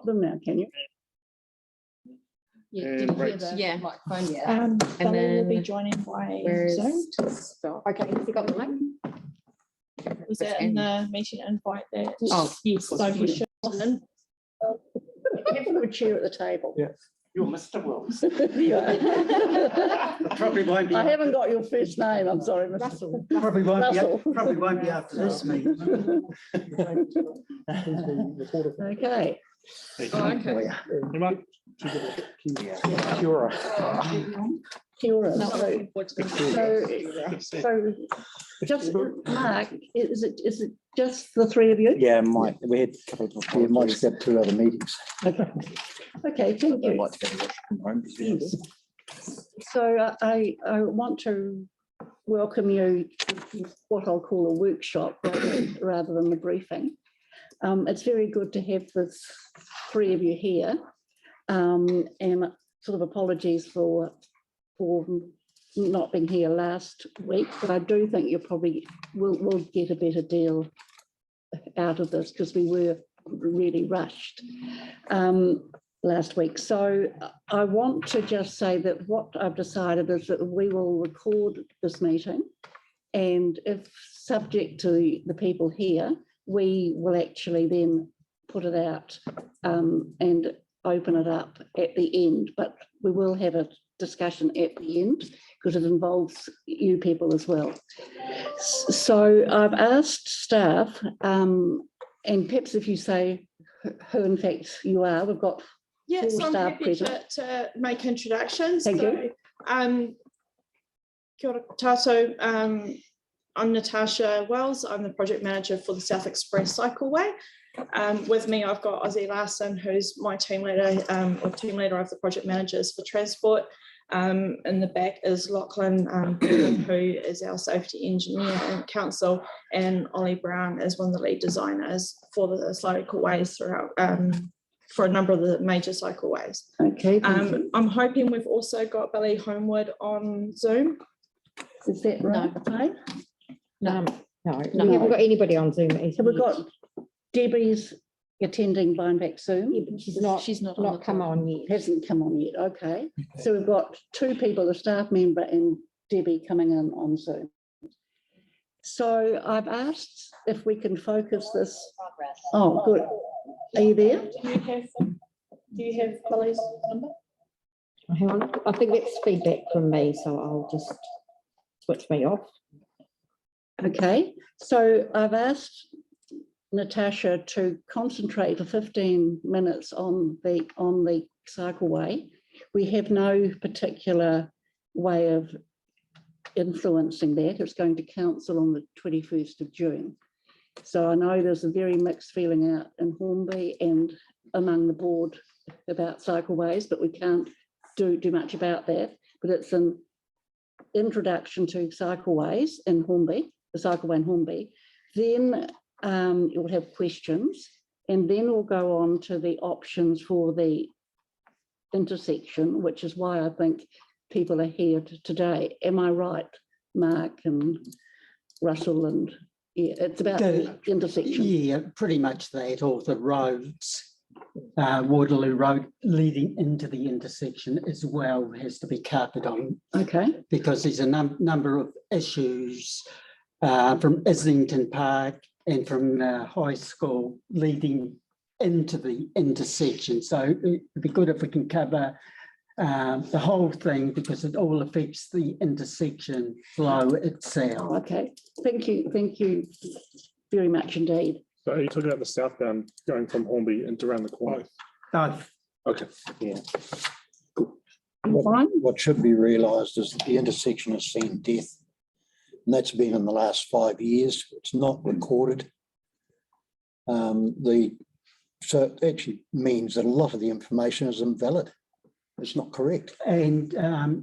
them now, can you? Yeah, didn't hear the microphone yet. And then will be joining by Where's Zoom. okay, you got the mic? Was that in the meeting invite there? Oh, Yes, so you should. Have a chair at the table. Yeah. You're Mr. Wills. Yeah. Probably won't be. I haven't got your first name. I'm sorry, Mr. Russell. Probably won't Russell. be. Probably won't be after this meeting. Okay. Oh, okay. You might. Kia ora. So just Mark, is it just the three of you? Yeah, we had a couple of. We might have got 2 other meetings. Okay. Okay, thank you. Yes. So I want to welcome you to what I'll call a workshop rather than the briefing. It's very good to have the three of you here, and sort of apologies for not being here last week, but I do think you probably will get a better deal out of this because we were really rushed last week. So I want to just say that what I've decided is that we will record this meeting, and if subject to the people here, we will actually then put it out and open it up at the end, but we will have a discussion at the end because it involves you people as well. So I've asked staff, and perhaps if you say who in fact you are, we've got Yes, four I'm staff happy present. to make introductions. Thank so, you. Kia ora koutou. I'm Natasha Wells. I'm the project manager for the South Express Cycleway. With me, I've got Ozzy Larson, who's my team leader, or team leader of the project managers for transport. In the back is Lachlan, who is our safety engineer and council, and Ollie Brown is one of the lead designers for the cycleways throughout, for a number of the major cycleways. Okay. Thank you. I'm hoping we've also got Billy Homewood on Zoom. Is that right? No, we haven't got anybody on Zoom. Have we got Debbie's attending by and back Zoom? She's not come on yet. Hasn't come on yet. Okay. So we've got 2 people, a staff member and Debbie coming in on Zoom. So I've asked if we can focus this. Oh, good. Are you there? Do you have Billy's number? Hang on, I think that's feedback from me, so I'll just switch me off. Okay. So I've asked Natasha to concentrate for 15 minutes on the cycleway. We have no particular way of influencing that. It's going to council on the 21st of June. So I know there's a very mixed feeling out in Hornby and among the board about cycleways, but we can't do much about that. But it's an introduction to cycleways in Hornby, the cycleway in Hornby. Then you'll have questions, and then we'll go on to the options for the intersection, which is why I think people are here today. Am I right, Mark and Russell? And yeah, it's about the intersection. Yeah, pretty much that, or the roads. Waterloo Road leading into the intersection as well has to be covered on. Okay. Because there's a number of issues from Islington Park and from the high school leading into the intersection. So it'd be good if we can cover the whole thing because it all affects the intersection flow itself. Okay, thank you very much indeed. So are you talking about the southbound going from Hornby into around the corner? Okay. Yeah. What should be realised is that the intersection has seen death, and that's been in the last 5 years. It's not recorded. So it actually means that a lot of the information is invalid. It's not correct. And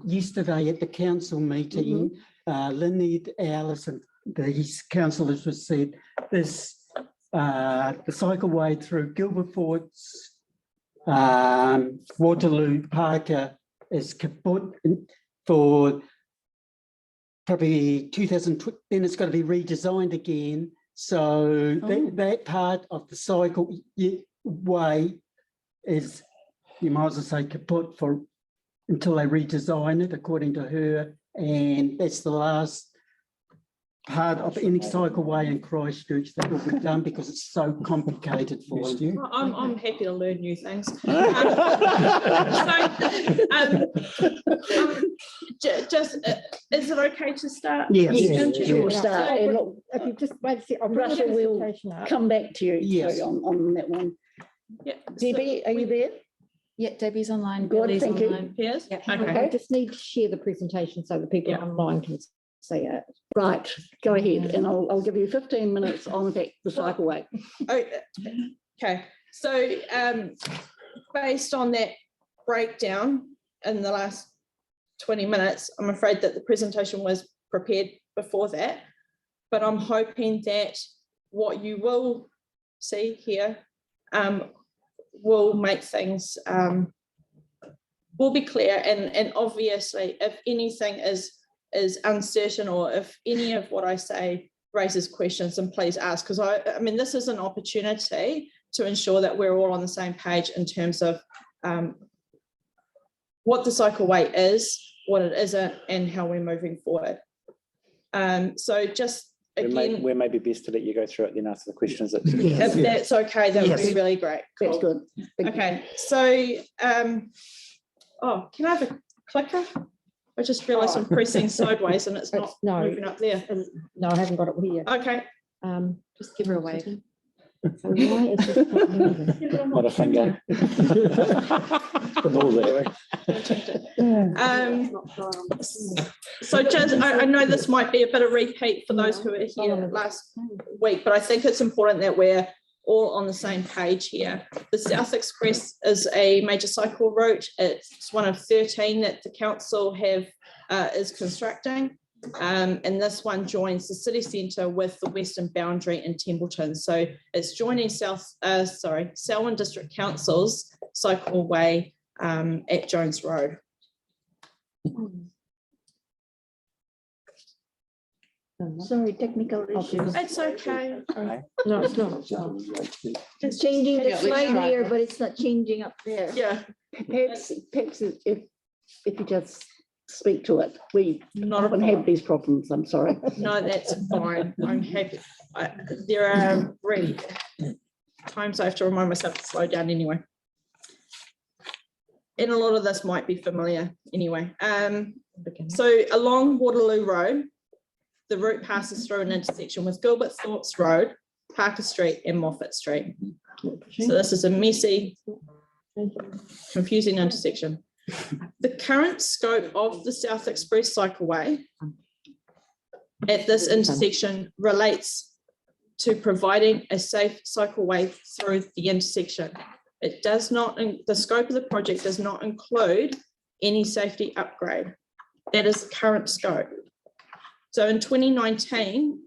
yesterday at the council meeting, Lynette, Alice and these councillors have said this, the cycleway through Gilberthorpes, Waterloo, Parker is kaput for probably 2020, then it's got to be redesigned again. So that part of the cycleway is, you might as well say kaput for, until they redesign it according to her. And that's the last part of any cycleway in Christchurch that will be done because it's so complicated for them. I'm happy to learn new things. Just, is it okay to start? Yes. We'll Yes. start. And And look, if you just wait a second, I'll bring the Russell will presentation up. come back to you Yes. so on that one. Yeah. Debbie, are you there? Yeah, Debbie's online. Good, Billy's thank you. online. Yes? Yeah. Okay. I just need to share the presentation so the people Yeah. online can see it. Right, go ahead, and I'll give you 15 minutes on the cycleway. Oh, okay, so based on that breakdown in the last 20 minutes, I'm afraid that the presentation was prepared before that, but I'm hoping that what you will see here will make things, will be clear, and obviously if anything is uncertain, or if any of what I say raises questions, then please ask, because I mean, this is an opportunity to ensure that we're all on the same page in terms of what the cycleway is, what it isn't, and how we're moving forward. So just again, We may be best to let you go through it, then answer the questions. That if that's okay, that would be Yes. really great. That's Cool. good. Thank you. Okay, so oh, can I have a clicker? I just realized I'm pressing sideways and it's not No. moving up there. No, I haven't got it here. Okay. Just give her a wave. So why is this not moving? What a finger. All there. So just, I know this might be a bit of repeat for those who were here last week, but I think it's important that we're all on the same page here. The South Express is a major cycle route. It's one of 13 that the council is constructing. And this one joins the city centre with the western boundary in Templeton. So it's joining Selwyn District Council's cycleway at Jones Road. Sorry, technical issues. It's okay. No, it's not. It's changing the Hang on, let's slide try. here, but it's not changing up there. Yeah, Perhaps if you just speak to it. We not a often problem. have these problems, I'm sorry. No, that's fine. I'm happy. There are really times I have to remind myself to slow down anyway. And a lot of this might be familiar anyway. So along Waterloo Road, the route passes through an intersection with Gilberthorpes Road, Parker Street and Moffat Street. So this is a messy, confusing intersection. The current scope of the South Express cycleway at this intersection relates to providing a safe cycleway through the intersection. It does not, the scope of the project does not include any safety upgrade. That is the current scope. So in 2019,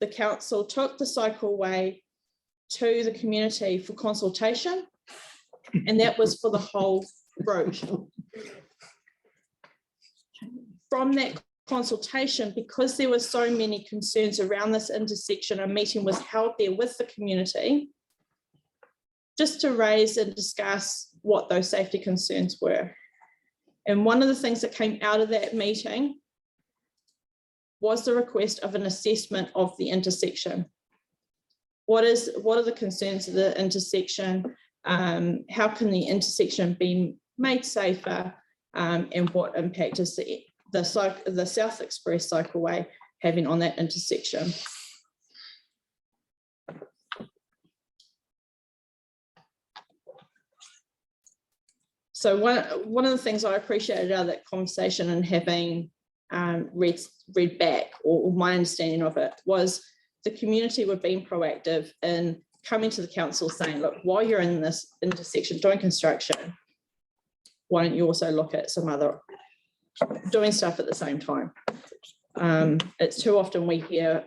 the council took the cycleway to the community for consultation, and that was for the whole route. From that consultation, because there were so many concerns around this intersection, a meeting was held there with the community just to raise and discuss what those safety concerns were. And one of the things that came out of that meeting was the request of an assessment of the intersection. What are the concerns of the intersection? How can the intersection be made safer? And what impact is the South Express cycleway having on that intersection? So one of the things I appreciated out of that conversation and having read back, or my understanding of it, was the community were being proactive in coming to the council saying, look, while you're in this intersection doing construction, why don't you also look at some other doing stuff at the same time? It's too often we hear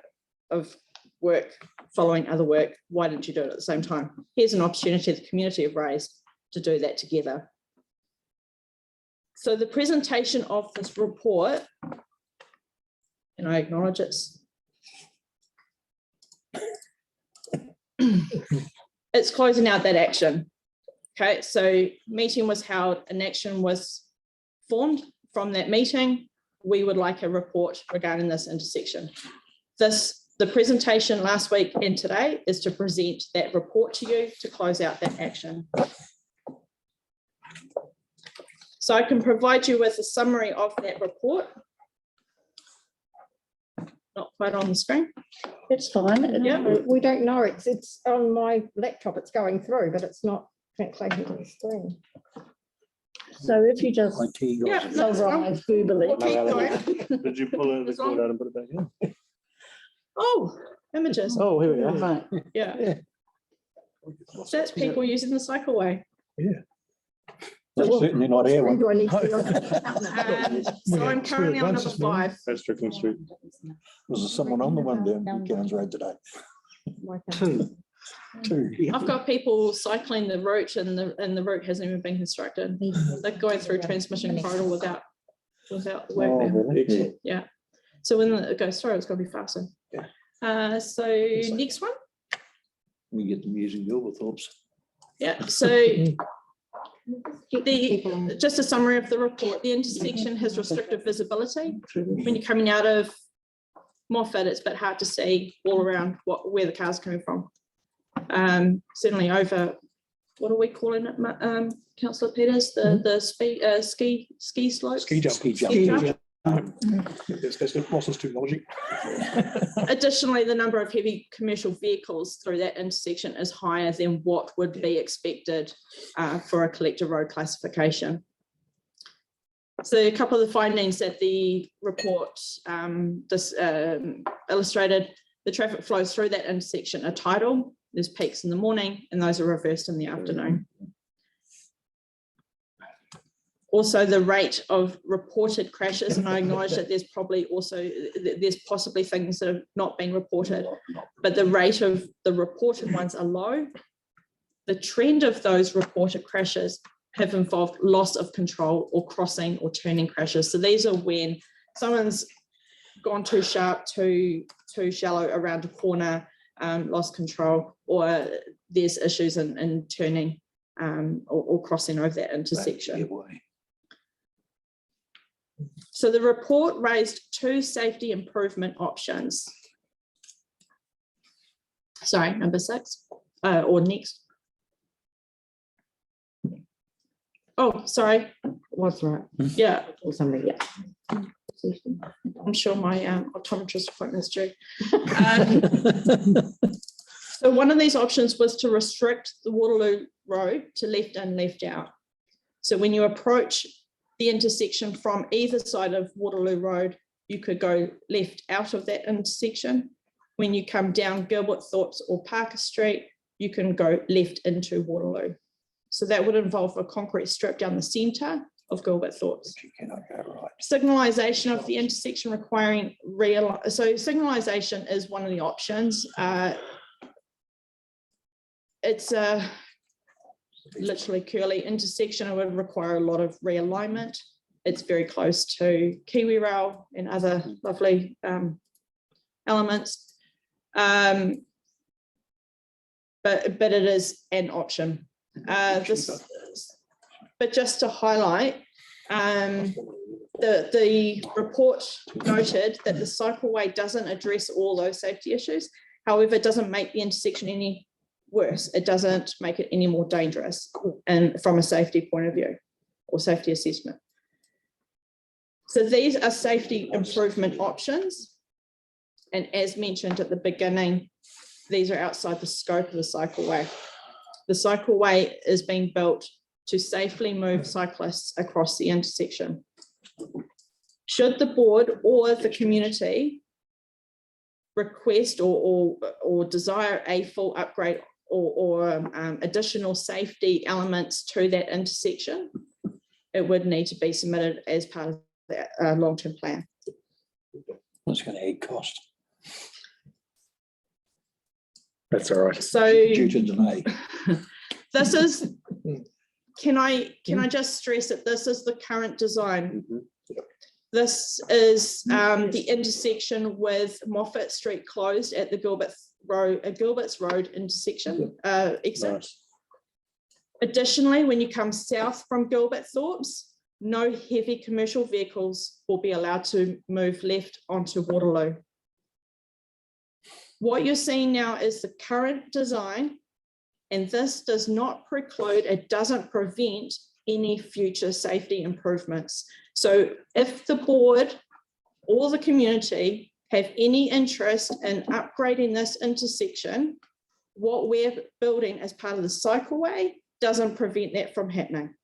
of work following other work. Why didn't you do it at the same time? Here's an opportunity the community have raised to do that together. So the presentation of this report, and I acknowledge it's closing out that action. Okay, so meeting was held, an action was formed from that meeting. We would like a report regarding this intersection. The presentation last week and today is to present that report to you to close out that action. So I can provide you with a summary of that report. Not quite on the screen. It's fine. Yeah. We don't know. It's on my laptop. It's going through, but it's not translating to the screen. So if you just IT guys Yeah, are that's fine. summarize verbally. We'll keep going. Did you pull the As long- cord out and put it back in? Oh, images. Oh, here we are. Right. Yeah. So that's people using the cycleway. certainly not our one. Do I need to- So I'm currently on number 5. That's Strickland Street. Was there someone on the one down Buchanan's Road today? Two. I've got people cycling the route and the route hasn't even been constructed. They're going through transmission corridor without the Oh, work there. really? Yeah. So when it goes through, it's going to be faster. So next one. We get them using Gilberthorpes. Yeah. So just a summary of the report. The intersection has restricted visibility. When you're coming out of Moffat, it's a bit hard to see all around where the car's coming from. Certainly over, what are we calling it, Councillor Peters? The ski slope. Ski jump. Ski jump. Ski jump. That's Ross's terminology. Additionally, the number of heavy commercial vehicles through that intersection is higher than what would be expected for a collector road classification. So a couple of the findings that the report illustrated: the traffic flows through that intersection are tidal. There's peaks in the morning and those are reversed in the afternoon. Also, the rate of reported crashes, and I acknowledge that there's possibly things that have not been reported, but the rate of the reported ones are low. The trend of those reported crashes have involved loss of control or crossing or turning crashes. So these are when someone's gone too sharp, too shallow around a corner, lost control, or there's issues in turning or crossing over that intersection. So the report raised 2 safety improvement options. Sorry, number 6, or next. Oh, sorry. Was right. Yeah, Or something, yeah. I'm sure my optometrist appointment is due. So one of these options was to restrict the Waterloo Road to left in, left out. So when you approach the intersection from either side of Waterloo Road, you could go left out of that intersection. When you come down Gilberthorpes or Parker Street, you can go left into Waterloo. So that would involve a concrete strip down the centre of Gilberthorpes. Signalisation of the intersection requiring so signalisation is one of the options. It's a literally curly intersection. It would require a lot of realignment. It's very close to Kiwi Rail and other lovely elements. But it is an option. But just to highlight, the report noted that the cycleway doesn't address all those safety issues. However, it doesn't make the intersection any worse. It doesn't make it any more dangerous, and from a safety point of view or safety assessment. So these are safety improvement options. And as mentioned at the beginning, these are outside the scope of the cycleway. The cycleway is being built to safely move cyclists across the intersection. Should the board or the community request or desire a full upgrade or additional safety elements to that intersection, it would need to be submitted as part of that long-term plan. That's going to add cost. That's all right. So Due to delay. this is, can I just stress that this is the current design. This is the intersection with Moffat Street closed at the Gilbert's Road intersection exit. Additionally, when you come south from Gilberthorpes, no heavy commercial vehicles will be allowed to move left onto Waterloo. What you're seeing now is the current design, and this does not preclude, it doesn't prevent any future safety improvements. So if the board or the community have any interest in upgrading this intersection, what we're building as part of the cycleway doesn't prevent that from happening.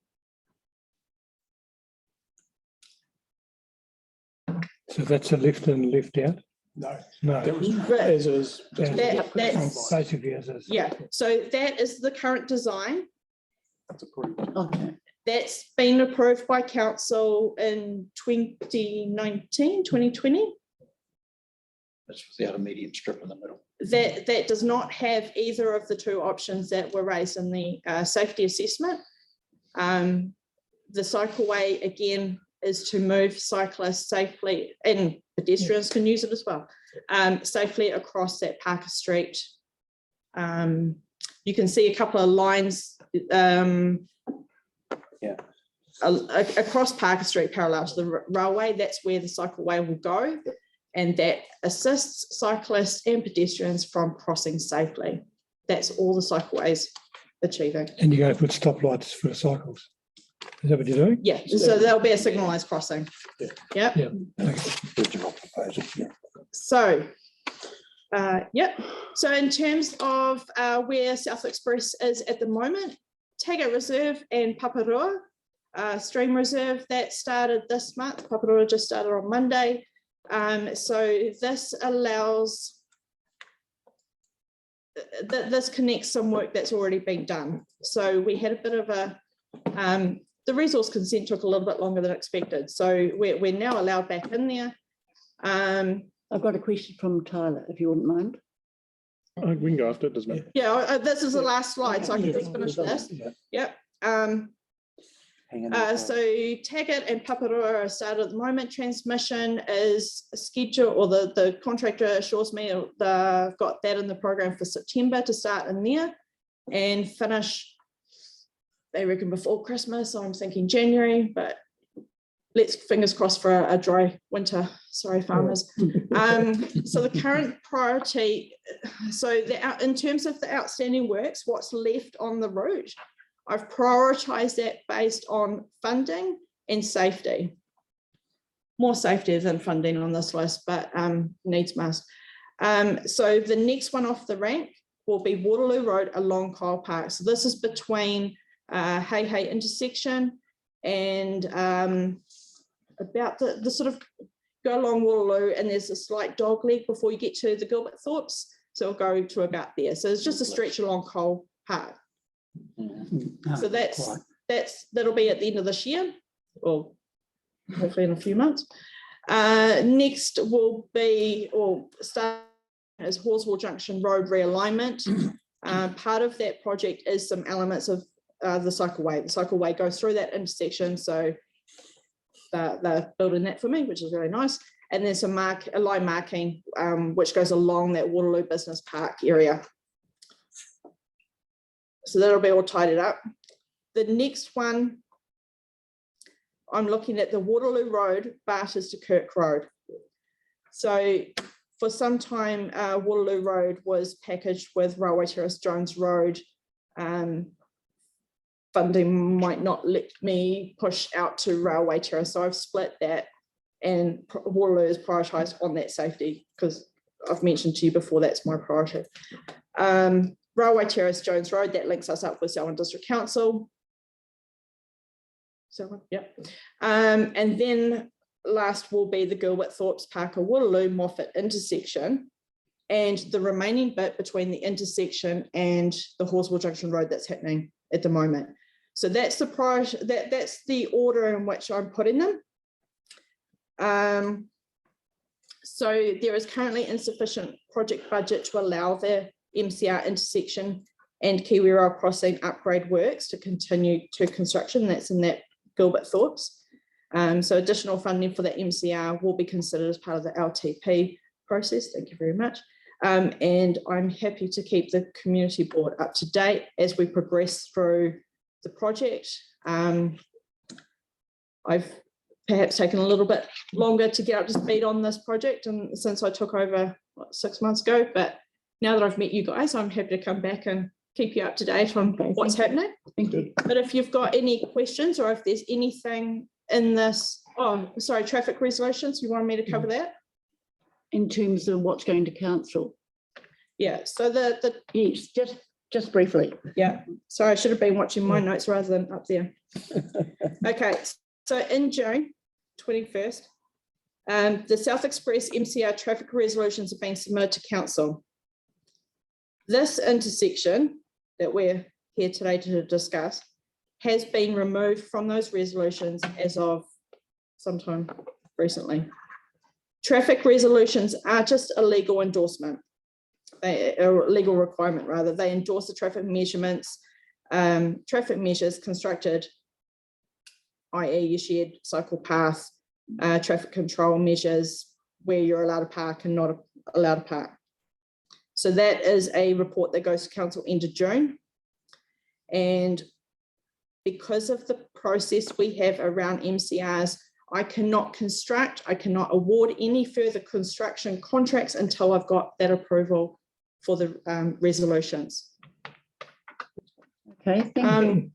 So that's a left in, left out? No, No, that was Right. as is. That's, basically as is. yeah, so that is the current design. That's approved. Okay. That's been approved by council in 2019, 2020. That's without a medium strip in the middle. That does not have either of the two options that were raised in the safety assessment. The cycleway, again, is to move cyclists safely, and pedestrians can use it as well, safely across that Parker Street. You can see a couple of lines across Parker Street parallel to the railway. That's where the cycleway will go, and that assists cyclists and pedestrians from crossing safely. That's all the cycleways achieving. And you're going to put stoplights for cycles. Is that what you're doing? Yeah, so there'll be a signalised crossing. Yeah. Yep. Yeah. Okay. Original proposal, yeah. So, yep. So in terms of where South Express is at the moment, Taga Reserve and Paparoa Stream Reserve, that started this month. Paparoa just started on Monday. So this allows, this connects some work that's already been done. So we had a bit of a, the resource consent took a little bit longer than expected. So we're now allowed back in there. I've got a question from Tyler, if you wouldn't mind. We can go after it, doesn't matter. Yeah, this is the last slide, so I can just finish this. Yep. So Taggart and Paparoa are started at the moment. Transmission is scheduled, or the contractor assures me they've got that in the program for September to start in there and finish, they reckon, before Christmas. So I'm thinking January, but let's fingers crossed for a dry winter. Sorry, farmers. So the current priority, so in terms of the outstanding works, what's left on the route, I've prioritized that based on funding and safety. More safety than funding on this list, but needs must. So the next one off the rank will be Waterloo Road along Kyle Park. So this is between Hey intersection and about the sort of go along Waterloo, and there's a slight dog leg before you get to the Gilberthorpes. So it'll go to about there. So it's just a stretch along Kyle Park. So that'll be at the end of this year, or hopefully in a few months. Next will be, or start as Halswell Junction Road realignment. Part of that project is some elements of the cycleway. The cycleway goes through that intersection, so they're building that for me, which is really nice. And there's a line marking which goes along that Waterloo Business Park area. So that'll be all tidied up. The next one, I'm looking at the Waterloo Road, Barters to Kirk Road. So for some time, Waterloo Road was packaged with Railway Terrace, Jones Road. Funding might not let me push out to Railway Terrace, so I've split that, and Waterloo is prioritised on that safety, because I've mentioned to you before that's my priority. Railway Terrace, Jones Road, that links us up with Selwyn District Council. Selwyn, yep. And then last will be the Gilberthorpes, Parker, Waterloo, Moffat intersection, and the remaining bit between the intersection and the Halswell Junction Road that's happening at the moment. So that's the priority, that's the order in which I'm putting them. So there is currently insufficient project budget to allow the MCR intersection and Kiwi Rail crossing upgrade works to continue to construction. That's in that Gilberthorpes. So additional funding for the MCR will be considered as part of the LTP process. Thank you very much. And I'm happy to keep the community board up to date as we progress through the project. I've perhaps taken a little bit longer to get up to speed on this project, and since I took over 6 months ago, but now that I've met you guys, I'm happy to come back and keep you up to date on what's happening. Thank you. But if you've got any questions, or if there's anything in this, traffic resolutions, you want me to cover that? In terms of what's going to council? Yeah, so Yes, just briefly. yeah, sorry, I should have been watching my notes rather than up there. Okay, so in June 21st, the South Express MCR traffic resolutions have been submitted to council. This intersection that we're here today to discuss has been removed from those resolutions as of sometime recently. Traffic resolutions are just a legal endorsement, a legal requirement rather. They endorse the traffic measurements, traffic measures constructed, i.e. your shared cycle path, traffic control measures, where you're allowed to park and not allowed to park. So that is a report that goes to council end of June. And because of the process we have around MCRs, I cannot award any further construction contracts until I've got that approval for the resolutions. Okay, thank you.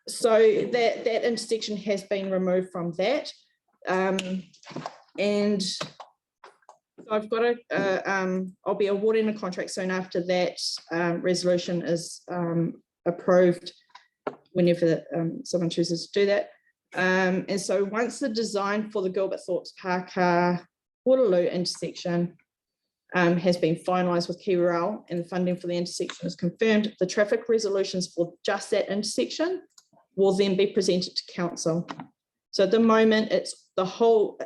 So that intersection has been removed from that. And I've got I'll be awarding a contract soon after that resolution is approved, whenever someone chooses to do that. And so once the design for the Gilberthorpes Parker Waterloo intersection has been finalised with Kiwi Rail and the funding for the intersection is confirmed, the traffic resolutions for just that intersection will then be presented to council. So at the moment, it's the whole,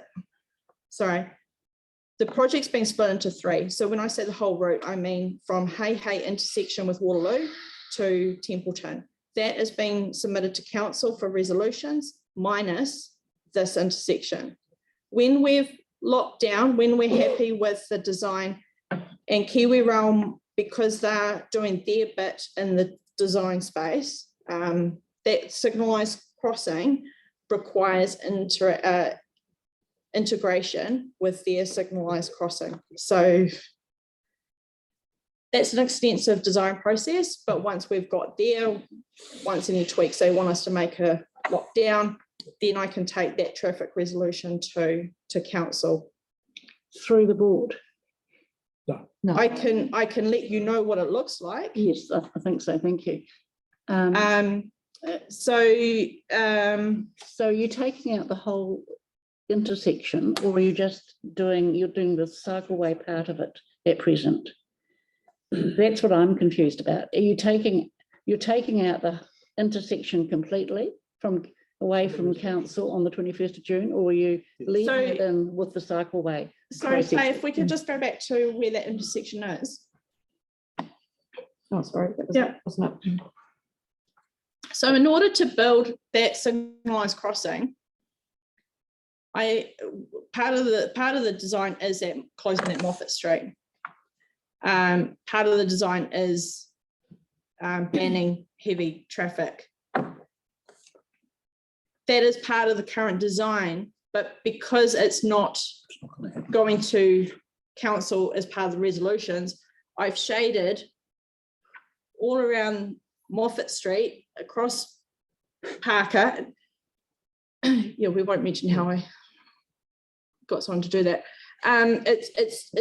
the project's been split into three. So when I say the whole route, I mean from Hay intersection with Waterloo to Templeton. That is being submitted to council for resolutions, minus this intersection. When we've locked down, when we're happy with the design, and Kiwi Rail, because they're doing their bit in the design space, that signalised crossing requires integration with their signalised crossing. So that's an extensive design process, but once we've got there, once any tweaks they want us to make a lockdown, then I can take that traffic resolution to council. Through the board? No. I can let you know what it looks like. Yes, I think so, thank you. So you're taking out the whole intersection, or are you just doing the cycleway part of it at present? That's what I'm confused about. Are you're taking out the intersection completely away from council on the 21st of June, or are you leaving it in with the cycleway? So if we could just go back to where that intersection is. Oh, sorry. Yeah. So in order to build that signalised crossing, part of the design is that closing that Moffat Street. Part of the design is banning heavy traffic. That is part of the current design, but because it's not going to council as part of the resolutions, I've shaded all around Moffat Street across Parker. Yeah, we won't mention how I got someone to do that. It's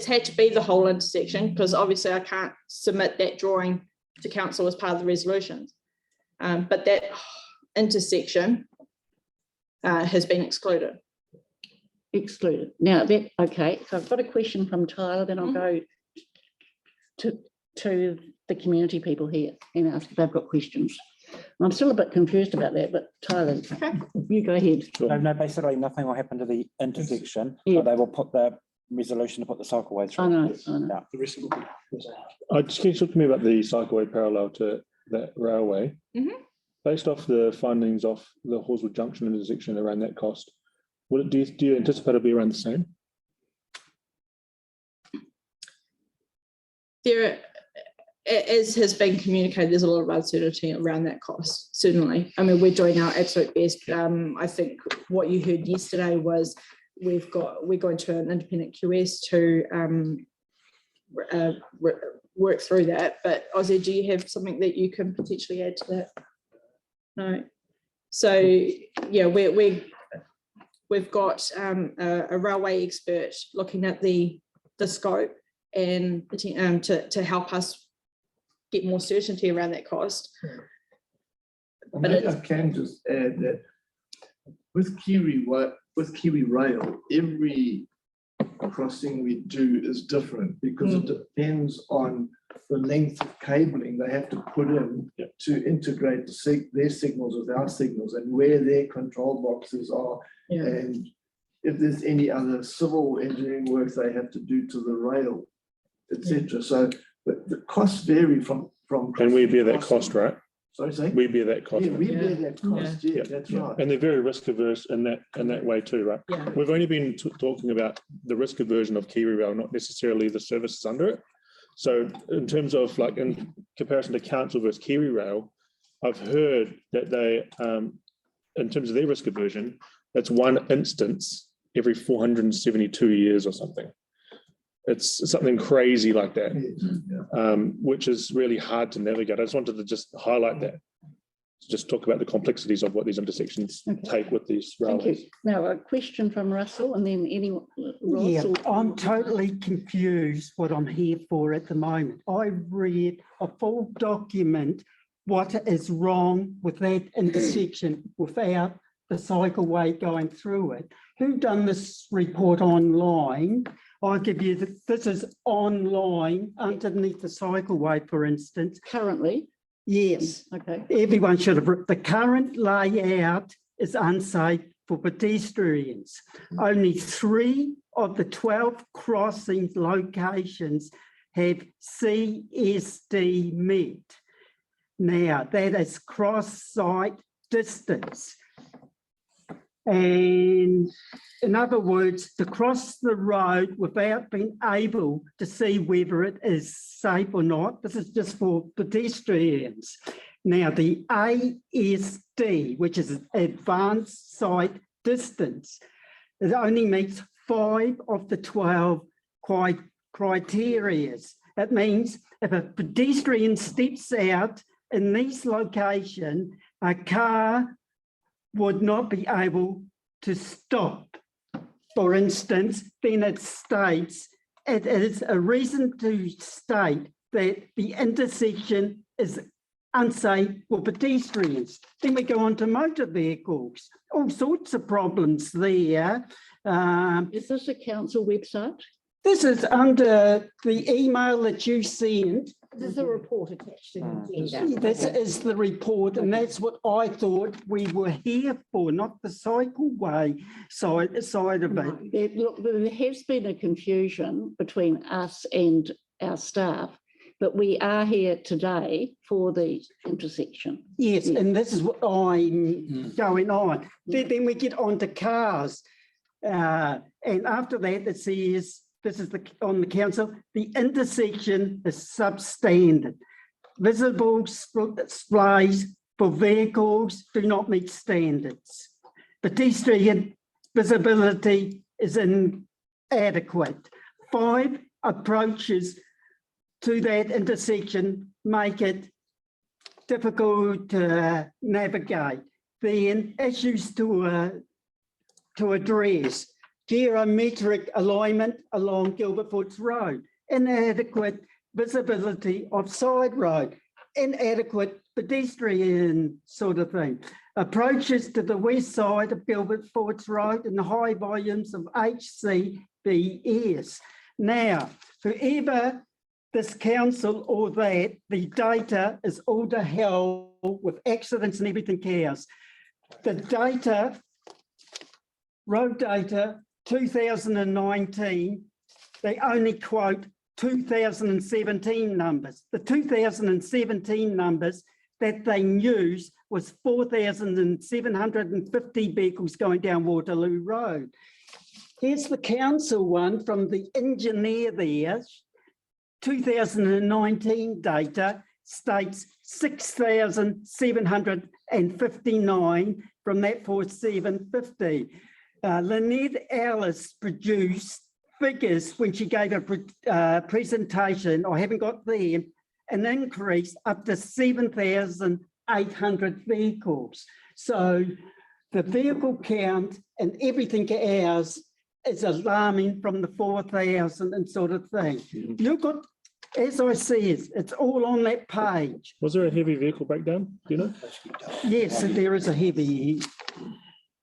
had to be the whole intersection, because obviously I can't submit that drawing to council as part of the resolutions. But that intersection has been excluded. Excluded. Now, okay, so I've got a question from Tyler, then I'll go to the community people here and ask if they've got questions. I'm still a bit confused about that, but Tyler, you go ahead. No, basically nothing will happen to the intersection, Yeah. but they will put the resolution to put the cycleway through. I know. I just can you talk to me about the cycleway parallel to that railway? Based off the findings of the Halswell Junction intersection around that cost, do you anticipate it'll be around the same? as has been communicated, there's a lot of uncertainty around that cost, certainly. I mean, we're doing our absolute best. I think what you heard yesterday was we're going to an independent QS to work through that. But Ozzy, do you have something that you can potentially add to that? No. So yeah, we've got a railway expert looking at the scope and to help us get more certainty around that cost. But I can just add that with Kiwi Rail, every crossing we do is different because it depends on the length of cabling they have to put in to integrate their signals with our signals and where their control boxes are, and if there's any other civil engineering work they have to do to the rail, etc. So the costs vary from. And we bear that cost, right? Sorry, say? We bear that cost. Yeah, we bear that cost. Yeah, that's right. And they're very risk averse in that way too, right? Yeah. We've only been talking about the risk aversion of Kiwi Rail, not necessarily the services under it. So in terms of like in comparison to council versus Kiwi Rail, I've heard that they, in terms of their risk aversion, that's one instance every 472 years or something. It's something crazy like that, which is really hard to navigate. I just wanted to just highlight that, just talk about the complexities of what these intersections take with these railways. Thank you. Now, a question from Russell, and then anyone. Yeah, I'm totally confused what I'm here for at the moment. I read a full document, what is wrong with that intersection without the cycleway going through it. Who done this report online? I'll give you this is online underneath the cycleway, for instance. Currently? Yes. Okay. Everyone should have, the current layout is unsafe for pedestrians. Only 3 of the 12 crossing locations have CSD met. Now, that is cross-site distance. And in other words, to cross the road without being able to see whether it is safe or not, this is just for pedestrians. Now, the ASD, which is advanced site distance, it only meets 5 of the 12 criteria. That means if a pedestrian steps out in these locations, a car would not be able to stop. For instance, then it states it is a reason to state that the intersection is unsafe for pedestrians. Then we go on to motor vehicles, all sorts of problems there. Is this a council website? This is under the email that you sent. There's a report attached to the agenda. This is the report, and that's what I thought we were here for, not the cycleway side of it. Look, there has been a confusion between us and our staff, but we are here today for the intersection. Yes, and this is what I'm going on. Then we get on to cars, and after that it says, this is on the council, the intersection is substandard. Visible displays for vehicles do not meet standards. Pedestrian visibility is inadequate. 5 approaches to that intersection make it difficult to navigate. Then issues to address. Geometric alignment along Gilberthorpes Road, inadequate visibility of side road, inadequate pedestrian sort of thing. Approaches to the west side of Gilberthorpes Road and high volumes of HCBS. Now, whoever this council or that, the data is all to hell with accidents and everything chaos. The data, road data, 2019, they only quote 2017 numbers. The 2017 numbers that they use was 4,750 vehicles going down Waterloo Road. Here's the council one from the engineer there. 2019 data states 6,759 from that for 750. Lynette Ellis produced figures when she gave a presentation, I haven't got them, an increase up to 7,800 vehicles. So the vehicle count and everything ours is alarming from the 4,000 and sort of thing. You've got, as I said, it's all on that page. Was there a heavy vehicle breakdown? Do you know? Yes, there is a heavy,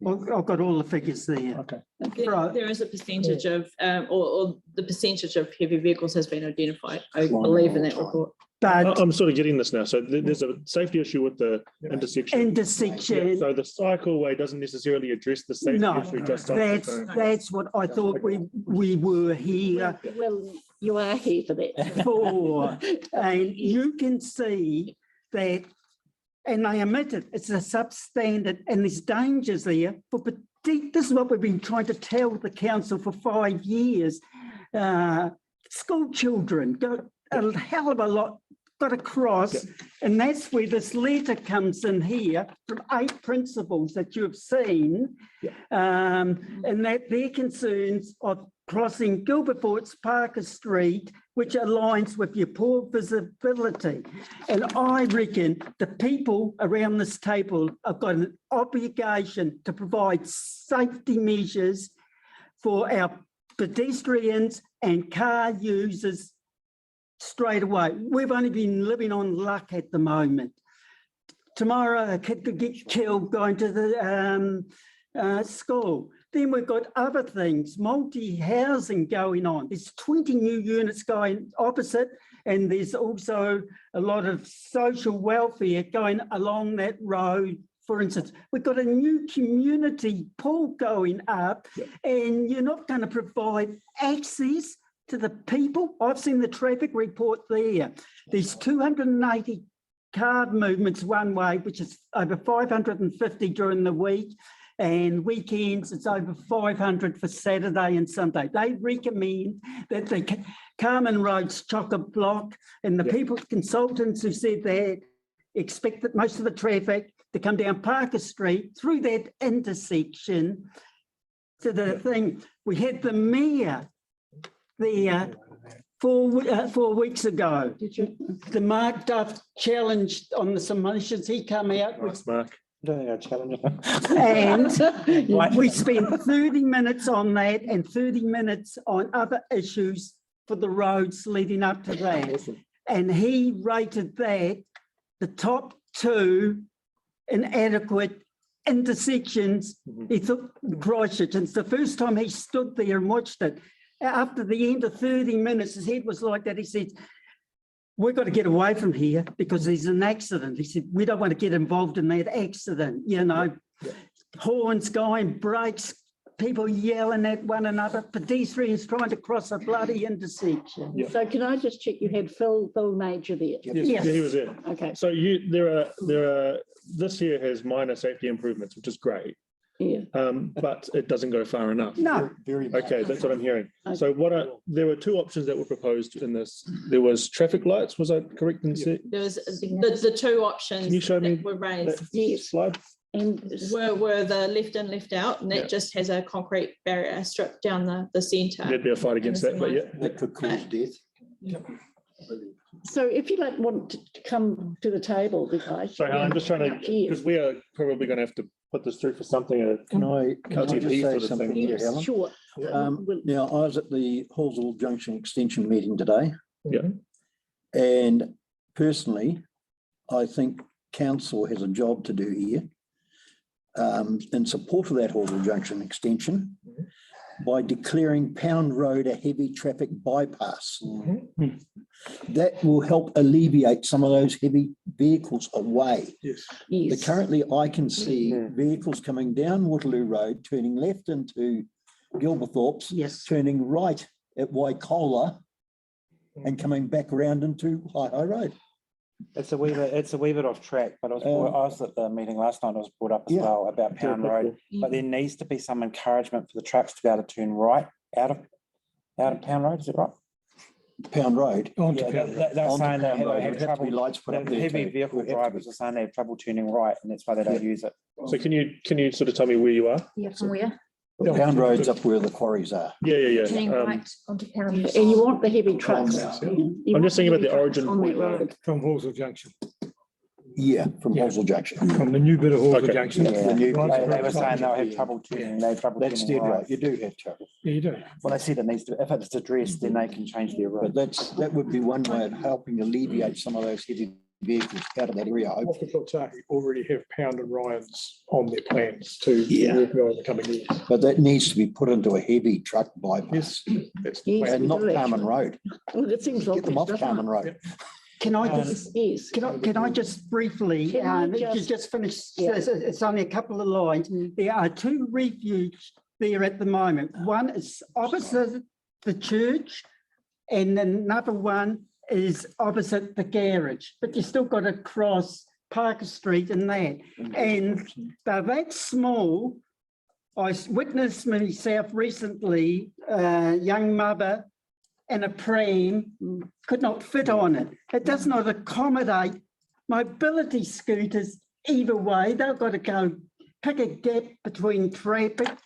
I've got all the figures there. Okay. Right. There is a percentage of, or the percentage of heavy vehicles has been identified, I believe, in that report. But I'm sort of getting this now. So there's a safety issue with the intersection. intersection, Yeah, so the cycleway doesn't necessarily address the safety no, issue just on its own. that's what I thought we were here Well, you are here for that. for. And you can see that, and they admit it, it's a substandard and there's dangers there. But this is what we've been trying to tell the council for 5 years. School children got a hell of a lot got across, and that's where this letter comes in here from 8 principals that you've seen, and that their concerns of crossing Gilberthorpes Parker Street, which aligns with your poor visibility. And I reckon the people around this table have got an obligation to provide safety measures for our pedestrians and car users straight away. We've only been living on luck at the moment. Tomorrow a kid could get killed going to the school. Then we've got other things, multi-housing going on. There's 20 new units going opposite, and there's also a lot of social welfare going along that road. For instance, we've got a new community pool going up, and you're not going to provide access to the people. I've seen the traffic report there. There's 280 car movements one way, which is over 550 during the week, and weekends it's over 500 for Saturday and Sunday. They recommend that the Carmen Road's chock-a-block, and the people, consultants who said that, expect that most of the traffic to come down Parker Street through that intersection to the thing. We had the mayor there 4 weeks ago. Did you? The Mark Duff challenged on the submissions. He came out with, Nice, Mark. I don't think I challenge him. and we spent 30 minutes on that and 30 minutes on other issues for the roads leading up to that. Awesome. And he rated that the top 2 inadequate intersections. He took Christchurch, and it's the first time he stood there and watched it. After the end of 30 minutes, his head was like that. He said, we've got to get away from here because there's an accident. He said, we don't want to get involved in that accident. You know, horns going, brakes, people yelling at one another, pedestrians trying to cross a bloody intersection. Yeah. So can I just check you had Phil Major there? Yes, Yes. yeah, he was there. Okay, So there are this year has minor safety improvements, which is great, yeah. but it doesn't go far enough. No, Very. Okay, that's what I'm hearing. Okay. So there were 2 options that were proposed in this. There was traffic lights, was I correct in saying? There was the 2 options Can you show me that were raised that slide? And were the left in, left out, and that just has a concrete barrier stripped down the centre. There'd be a fight against that, but yeah. That could cause death. so if you like want to come to the table, the guys. Sorry, Helen, I'm just trying to, Yeah. because we are probably going to have to put this through for something. Can I just LTP say sort of something thing. here, Helen? Sure. We'll- Now, I was at the Halswell Junction Extension meeting today. Yeah. And personally, I think council has a job to do here in support of that Halswell Junction extension by declaring Pound Road a heavy traffic bypass. That will help alleviate some of those heavy vehicles away. Yes. Yes. Currently, I can see vehicles coming down Waterloo Road, turning left into Gilberthorpes, yes. turning right at Waipuna, and coming back around into High Road. It's a wee bit off track, but I was at the meeting last night. I was brought up as well about Pound Road, but there needs to be some encouragement for the trucks to be able to turn right out of Pound Road. Is it right? Pound Road. Onto Yeah, Pound Road. they're Onto saying they Pound Road, have there'd have to be trouble, lights put up the there heavy too. vehicle Would have to be. drivers are saying they have trouble turning right, and that's why they don't use it. So can you sort of tell me where you are? Yeah, from where? Pound Road's up where the quarries are. Yeah. Turning right onto Pound. And you want the heavy trucks. I'm just thinking about the origin On that point. road. From Halswell Junction, Yeah, from Yeah. Halswell Junction. from the new bit of Halswell Okay. Junction. Yeah, The new- Right They across were the saying they'll top. have trouble turning, they have trouble That's turning dead right. right. You do have trouble. Yeah, you do. Well, they said it needs to, if it's addressed, then they can change their route. But that would be one way of helping alleviate some of those heavy vehicles out of that area. I hope. Waterloo already have Pound and Ryan's on their plans to Yeah. work on in the coming years. But that needs to be put into a heavy truck bypass That's the Yes. plan. and not do Carmen actually. Road. Well, it seems like. Get them off Carmen Road. Can I just, Yes. can I just briefly, Can I just finish, Yeah. it's only a couple of lines. There are two refuges there at the moment. One is opposite the church and another one is opposite the garage, but you still got to cross Parker Street and that. And they're that small. I witnessed myself recently, a young mother and a pram could not fit on it. It does not accommodate mobility scooters either way. They've got to go pick a gap between traffic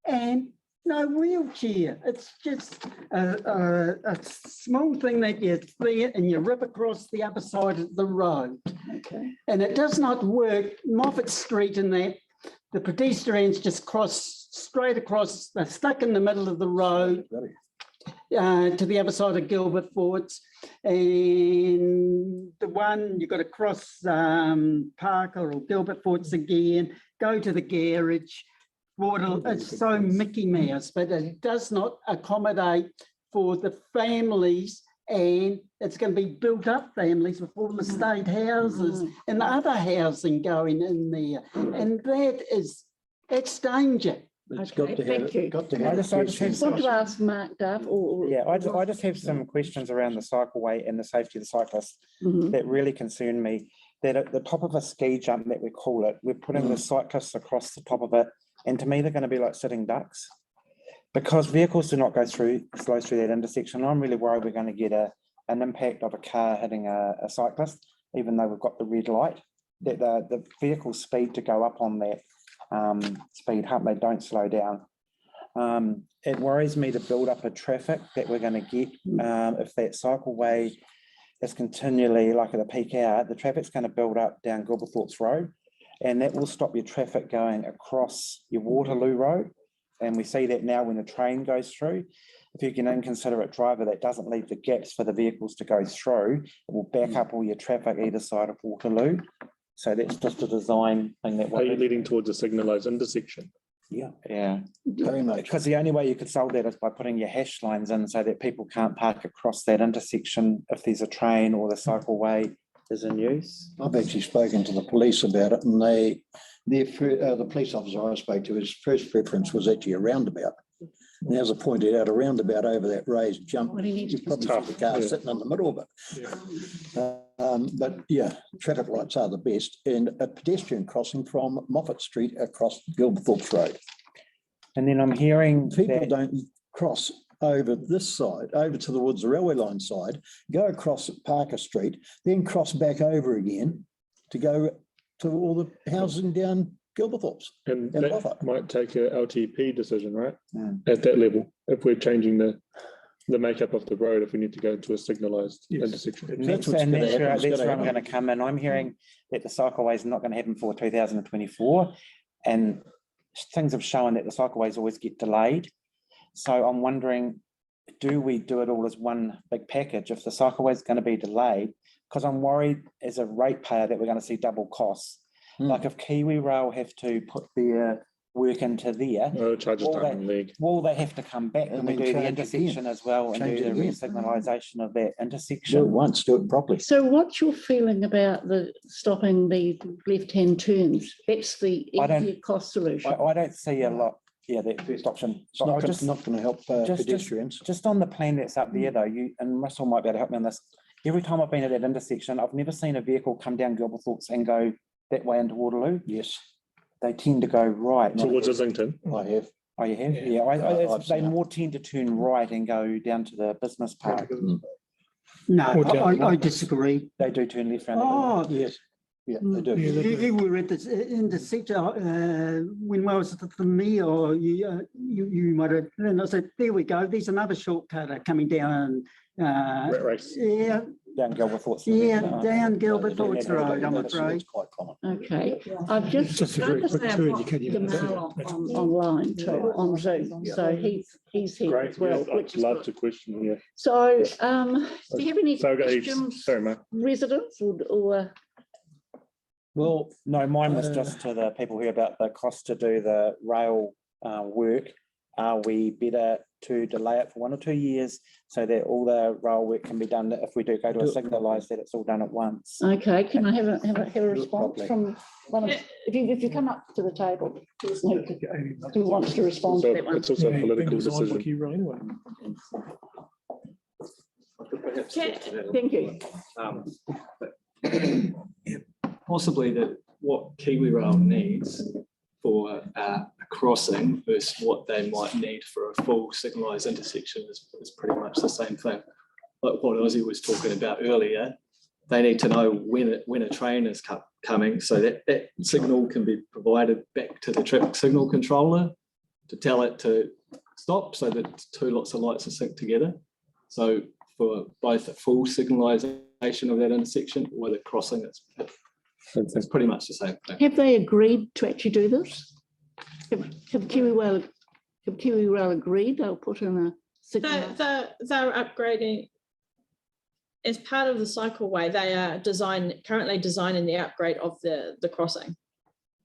and no wheelchair. It's just a small thing that you see and you rip across the other side of the road. Okay. And it does not work. Moffat Street and that, the pedestrians just cross straight across, they're stuck in the middle of the road to the other side of Gilberthorpes. And the one you've got to cross Parker or Gilberthorpes again, go to the garage. It's so Mickey Mouse, but it does not accommodate for the families, and it's going to be built up families with all the state houses and other housing going in there. And that's danger. It's got Okay, to have, thank you. got to I have. just I want to ask Mark Duff or. Yeah, I just have some questions around the cycleway and the safety of the cyclists Mhm. that really concern me. That at the top of a ski jump that we call it, we're putting the cyclists across the top of it. And to me, they're going to be like sitting ducks. Because vehicles do not go slow through that intersection. I'm really worried we're going to get an impact of a car hitting a cyclist, even though we've got the red light, that the vehicle speed to go up on that speed hump, they don't slow down. It worries me to build up a traffic that we're going to get if that cycleway is continually, like at the peak hour, the traffic's going to build up down Gilberthorpes Road, and that will stop your traffic going across your Waterloo Road. And we see that now when the train goes through. If you can inconsiderate driver that doesn't leave the gaps for the vehicles to go through, it will back up all your traffic either side of Waterloo. So that's just a design thing that. Are you leading towards a signalised intersection? Yeah. Very much. Because the only way you could solve that is by putting your hash lines in so that people can't park across that intersection if there's a train or the cycleway is in use. I've actually spoken to the police about it, and the police officer I spoke to, his first preference was actually a roundabout. And as I pointed out, a roundabout over that raised jump, What do you need you to probably tough, see the car yeah. sitting in the middle of it. But yeah, traffic lights are the best, and a pedestrian crossing from Moffat Street across Gilberthorpes Road. And then I'm hearing People that, don't cross over this side, over to the Woods Railway Line side, go across Parker Street, then cross back over again to go to all the housing down Gilberthorpes. And And that Moffat. might take a LTP decision, right? Mm. At that level, if we're changing the makeup of the road, if we need to go into a signalised Yes. intersection. and That's that's, what's and gonna that's happen. where, It's that's gonna where I'm happen. going to come in. I'm hearing that the cycleway is not going to happen for 2024, and things have shown that the cycleways always get delayed. So I'm wondering, do we do it all as one big package if the cycleway is going to be delayed? Because I'm worried as a ratepayer that we're going to see double costs. Like if Kiwi Rail have to put their work into there, Charges All time leg. will they have to come back And and we then do the change intersection again. as well and Change do it the again. re-signalisation of that Do it intersection? once, do it properly. So what's your feeling about the stopping the left-hand turns? That's the I don't- easier cost solution. I don't see a lot, that first option. It's not, Just- not going to help just- pedestrians. Just on the plan that's up there though, you and Russell might be able to help me on this. Every time I've been at that intersection, I've never seen a vehicle come down Gilberthorpes and go that way into Waterloo. Yes, They tend to go right. Towards Islington. I have. Oh, you have? Yeah. Yeah, I've they seen it. more tend to turn right and go down to the business park. No, Or down I one. disagree. They do turn left round. Oh, Yes, yeah, they do. Yeah, they do. you were at this intersection when I was at the me, or you might have, and I said, there we go, there's another shortcut coming down. Rat race. Yeah, Down Gilberthorpes. yeah, No. down No, Gilberthorpes Road, I'm that's afraid. quite common. Okay, I've just Just a started very to quick say turn, I've you got can't even- Gamal online too, on Zoom, so he's here Great. as well, Yeah, which I'd is love good. to question, yeah. So, do you have any So, questions, sorry, Mark. residents or? Well, No, mine was just to the people here about the cost to do the rail work. Are we better to delay it for 1 or 2 years so that all the rail work can be done, that if we do go to a signalised, that it's all done at once? Okay, can I have a response Probably. from one of, if you come up to the table, please, who wants to respond to that one? It's also a Yeah, political been designed by decision. Key Rail anyway. Thank you. Possibly that what Kiwi Rail needs for a crossing versus what they might need for a full signalised intersection is pretty much the same thing. Like what Ozzy was talking about earlier, they need to know when a train is coming, so that signal can be provided back to the traffic signal controller to tell it to stop, so that two lots of lights are synced together. So for both the full signalisation of that intersection or the crossing, it's pretty much the same thing. Have they agreed to actually do this? Have Kiwi Rail agreed they'll put in a signal? They're upgrading as part of the cycleway. They are currently designing the upgrade of the crossing.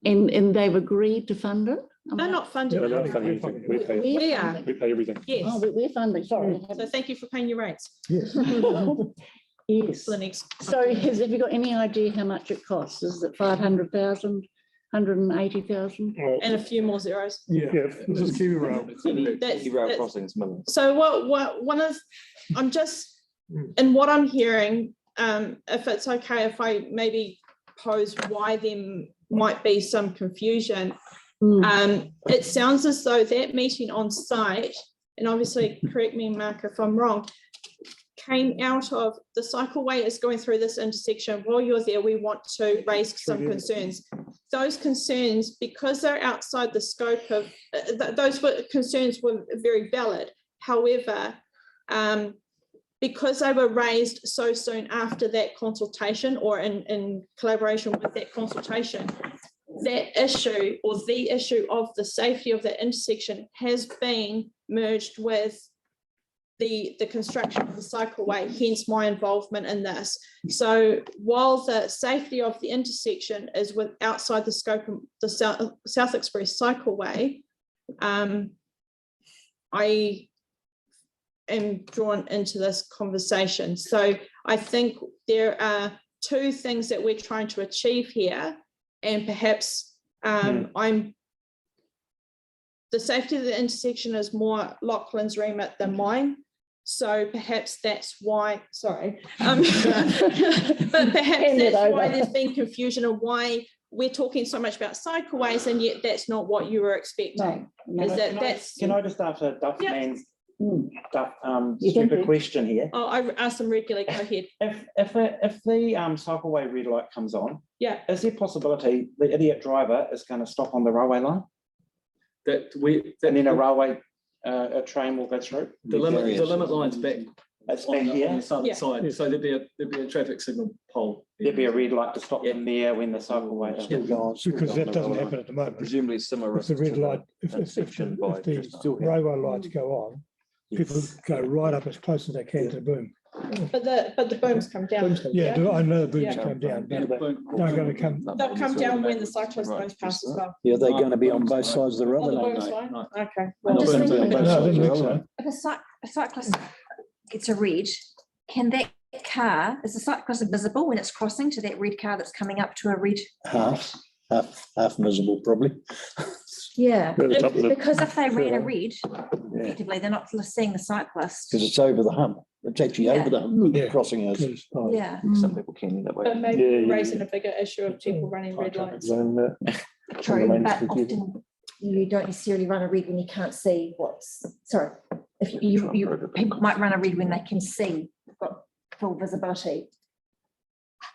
And they've agreed to fund it? They're not funding Yeah, it. they're not funding anything. We pay, We are. we pay everything. Yes. Oh, we're funding, sorry. So thank you for paying your rates Yes. Yes. for the next. So have you got any idea how much it costs? Is it 500,000, 180,000? And a few more zeros. Yeah, this is Kiwi Rail. That's- So what one of, I'm just, and what I'm hearing, if it's okay, if I maybe pose why there might be some confusion. It sounds as though that meeting on site, and obviously correct me, Mark, if I'm wrong, came out of the cycleway is going through this intersection. While you're there, we want to raise some concerns. Those concerns, because they're outside the scope of, concerns were very valid. However, because they were raised so soon after that consultation, or in collaboration with that consultation, that issue, or the issue of the safety of the intersection, has been merged with the construction of the cycleway, hence my involvement in this. So while the safety of the intersection is outside the scope of the South Express cycleway, I am drawn into this conversation. So I think there are two things that we're trying to achieve here, and perhaps the safety of the intersection is more Lachlan's remit than mine. So perhaps that's why, sorry, but perhaps that's why there's been confusion of why we're talking so much about cycleways, and yet that's not what you were expecting. Can I just ask a Duffman's You stupid can. question here? Oh, I ask them regularly, go ahead. If the cycleway red light comes on, Yeah. is there a possibility the idiot driver is going to stop on the railway line, and then a train will go through? The limit line's back It's on back the here. southern side, so there'd be a traffic signal pole. There'd be a red light to stop them there when the cycleway does. Because that doesn't happen at the moment. Presumably similar. If the red light, if the railway lights go on, people go right up as close as they can to the boom. But the booms come down. Yeah, I know the booms Yeah. come down, but they're going to come. They'll come down when the cyclist goes past as well. Yeah, they're going to be on both sides of the road. On the aren't booms they? line? Okay. I'm just thinking- No, I didn't think so. If a cyclist gets a red, can that car, is the cyclist visible when it's crossing to that red car that's coming up to a red? Half visible, probably. Yeah, At the top of the- because if they ran a red, effectively, they're not seeing the cyclist. Because it's over the hump. It's actually Yeah. over the hump, Yeah. crossing us. Yeah, Some people can that way. But maybe Yeah. raising a bigger issue of people running red lights. true, lane's but confusing. often you don't necessarily run a red when you can't see what's, sorry. If people might run a red when they can see, got full visibility?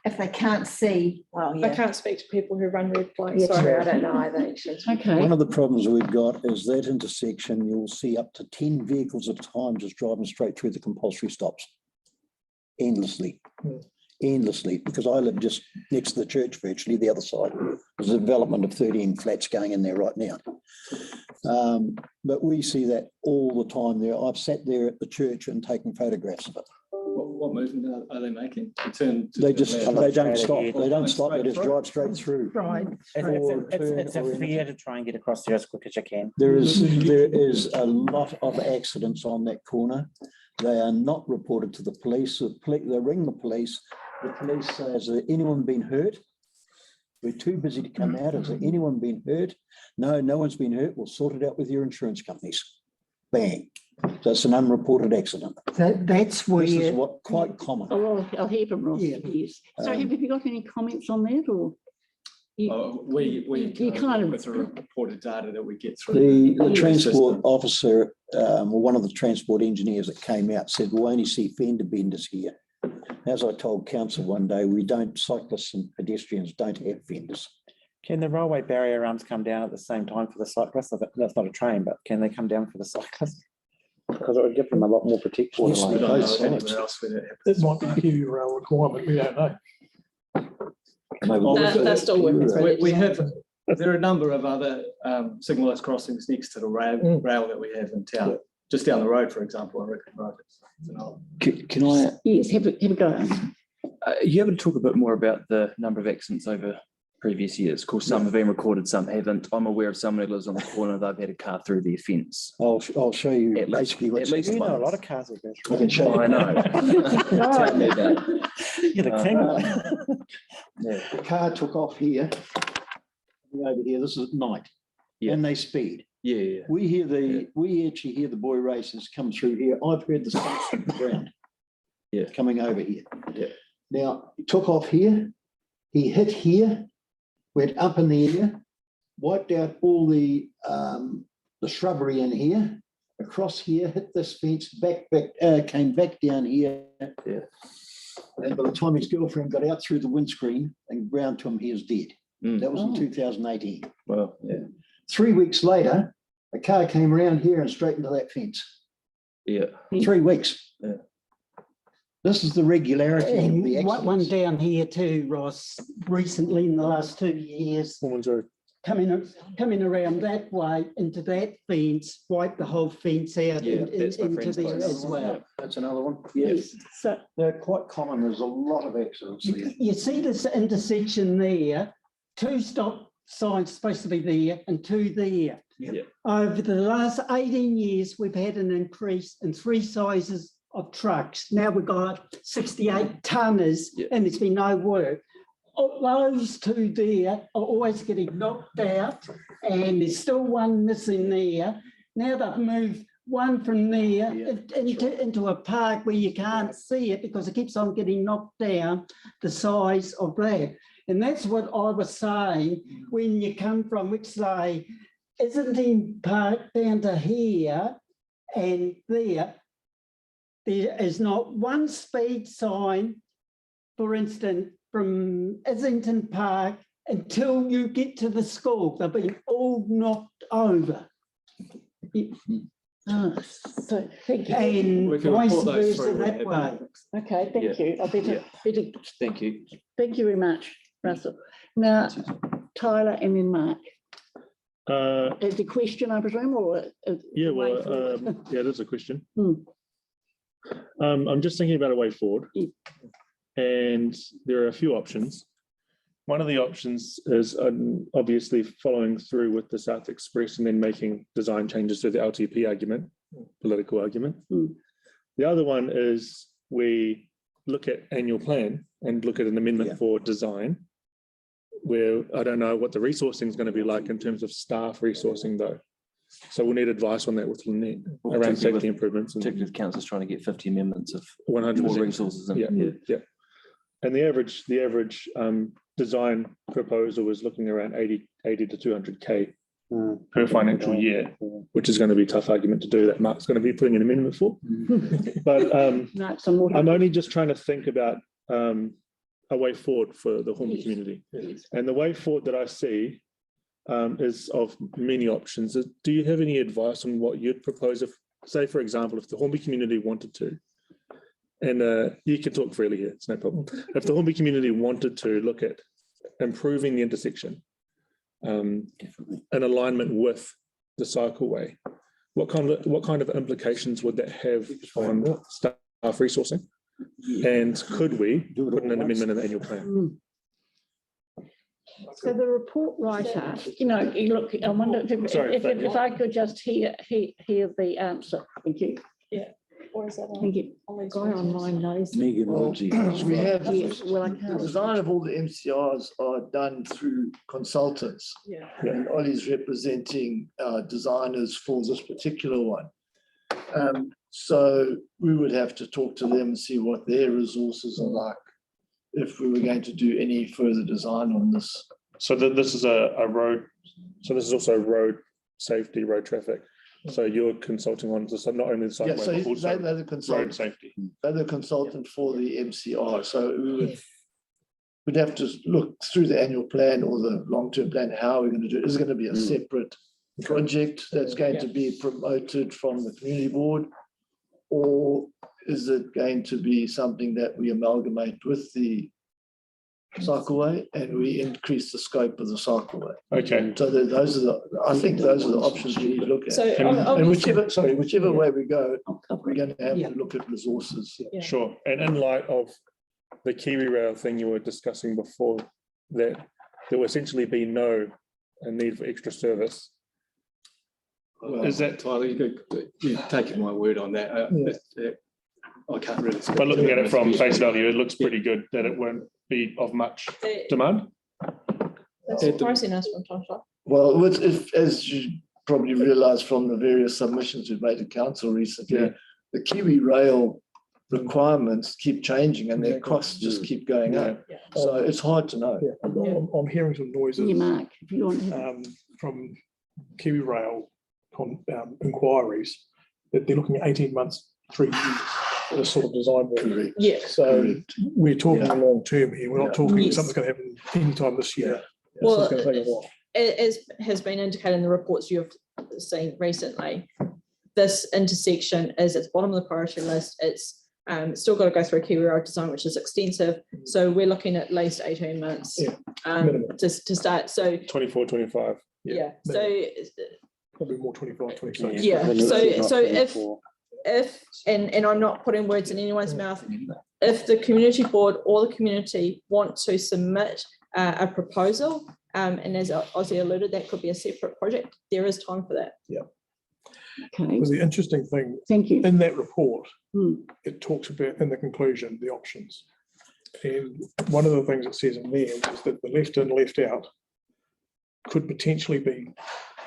If they can't see, well, I yeah. can't speak to people who run red lights. Yeah, true, Sorry. I don't know either, actually. Okay. One of the problems we've got is that intersection, you'll see up to 10 vehicles at a time just driving straight through the compulsory stops. Endlessly, endlessly, because I live just next to the church, virtually the other side. There's a development of 13 flats going in there right now. But we see that all the time there. I've sat there at the church and taken photographs of it. What movement are they making? To turn to They the just, left? they don't stop, Straight they don't ahead. stop, they just drive straight through. Right. It's a fear to try and get across there as quick as you can. There is a lot of accidents on that corner. They are not reported to the police. They ring the police. The police say, has there anyone been hurt? We're too busy to come out. Has there anyone been hurt? No, no one's been hurt. We'll sort it out with your insurance companies. Bang. So it's an unreported accident. That's where. This is what quite common. Oh, I'll hear from Ross. Yeah. Yes. So have you got any comments on that, or? We you kind of- with the reported data that we get through. The transport officer, or one of the transport engineers that came out said, we'll only see fender benders here. As I told council one day, cyclists and pedestrians don't have fenders. Can the railway barrier arms come down at the same time for the cyclists? That's not a train, but can they come down for the cyclists? Because it would give them a lot more protection. Yes, We we don't both know sides. anywhere else where that happens. It might be a Kiwi rail requirement, we don't know. That's still working through. We have, there are a number of other signalised crossings next to the rail that we have in town, just down the road, for example, on Riccarton Road. Can I? Yes, have a go. You able to talk a bit more about the number of accidents over previous years? Of course, some have been recorded, some haven't. I'm aware of someone who lives on the corner, they've had a car through their fence. I'll show you At basically what's. at least You know, a once. lot of cars will go I through. can show you. I know. Tell me about it. You're the king. The car took off here, over here, this is at night, Yeah. and they speed. Yeah, We actually hear the boy racers come through here. I've heard the stumps from the ground. Yeah. Coming over here. Yeah. Now, he took off here, he hit here, went up in the air, wiped out all the shrubbery in here, across here, hit this fence, came back down here. Yeah. And by the time his girlfriend got out through the windscreen and round to him, he was dead. Mm. That was in Oh. 2018. well, yeah, 3 weeks later, a car came around here and straight into that fence. yeah. 3 weeks. Yeah. This is the regularity of And the one accidents. down here too, Ross, recently in the last 2 years, Woman's Road. coming around that way into that fence, wipe the whole fence out Yeah, and that's my into friend's there place. as well. That's another one. Yes, So they're quite common. There's a lot of accidents there. You see this intersection there, 2 stop signs supposed to be there and 2 there. Yeah. Over the last 18 years, we've had an increase in 3 sizes of trucks. Now we've got 68 tonners Yeah. and there's been no work. Those 2 there are always getting knocked out and there's still one missing there. Now they've moved one from there into a park where you can't see it because it keeps on getting knocked down, the size of that. And that's what I was saying when you come from Whixley, Islington Park down to here and there is not one speed sign, for instance, from Islington Park until you get to the school. They've been all knocked over. so thank you. And We can vice report those versa through that way. whenever. Okay, thank you. I better, Thank you. thank you very much, Russell. Now, Tyler and then Mark. Is the question, I presume, or? Yeah, way well, forward? yeah, that's a question. Hmm. I'm just thinking about a way forward. Yeah. And there are a few options. One of the options is obviously following through with the South Express and then making design changes to the LTP argument, political argument. Hmm. The other one is we look at annual plan and look at an amendment for design, where I don't know what the resourcing is going to be like in terms of staff resourcing though. So we'll need advice on that with Lynette around safety improvements. Particularly if council's trying to get 50 amendments of 100%. more resources. In. Yeah. And the average design proposal was looking around 80 to 200K per financial year, which is going to be a tough argument to do that Mark's going to be putting an amendment for. But No, it's some water. I'm only just trying to think about a way forward for the Hornby community. And the way forward that I see is of many options. Do you have any advice on what you'd propose if, say, for example, if the Hornby community wanted to, and you can talk freely here, it's no problem. If the Hornby community wanted to look at improving the intersection in alignment with the cycleway, what kind of implications would that have on staff resourcing? And could we put in an amendment in the annual plan? So the report writer, look, I wonder if I could just hear the answer. Thank you. Yeah. Or is that Thank you. Guy online knows. Megan Lindsay. We have, Yes, well, I the can't. design of all the MCRs are done through consultants. Yeah. And Ollie's representing designers for this particular one. So we would have to talk to them and see what their resources are like if we were going to do any further design on this. So this is a road, so this is also road safety, road traffic. So you're consulting on this, not only the Yeah, so cycleway, but also they're the road consultant. safety. They're the consultant for the MCR. So we'd have to look through the annual plan or the long-term plan. How are we going to do it? Is it going to be a separate project that's going to be promoted from the community board? Or is it going to be something that we amalgamate with the cycleway and we increase the scope of the cycleway? Okay. So I think those are the options we need to look at. So And whichever way we go, we're going to have Yeah. to look at resources. Yeah. Sure. And in light of the Kiwi Rail thing you were discussing before, that there will essentially be no need for extra service. Well, Is that- Tyler, you've taken my word on that. I can't really. But looking at it from face value, it looks pretty good that it won't be of much demand. That's surprising us from Tasha. Well, as you probably realise from the various submissions we've made to council recently, the Kiwi Rail requirements keep changing and their costs just keep going up. Yeah. So it's hard to know. I'm hearing some noises You, Mark, if you want to. from Kiwi Rail inquiries that they're looking at 18 months, 3 years for this sort of design work. Correct. Yeah. So Correct. we're talking Yeah. long term here. We're not talking Yes. something's going to happen anytime this year. Well, It's going to take a while. As has been indicated in the reports you've seen recently, this intersection is at the bottom of the priority list. It's still got to go through a Kiwi Road design, which is extensive. So we're looking at least 18 months Minimum. to start. So 24, 25. yeah. So Probably more 25, 26. yeah. So if and I'm not putting words in anyone's mouth, if the community board or the community want to submit a proposal, and as Ozzy alluded, that could be a separate project, there is time for that. Okay, Because the interesting thing thank you. in that report, Hmm. it talks about in the conclusion, the options. And one of the things it says in there is that the left in, left out could potentially be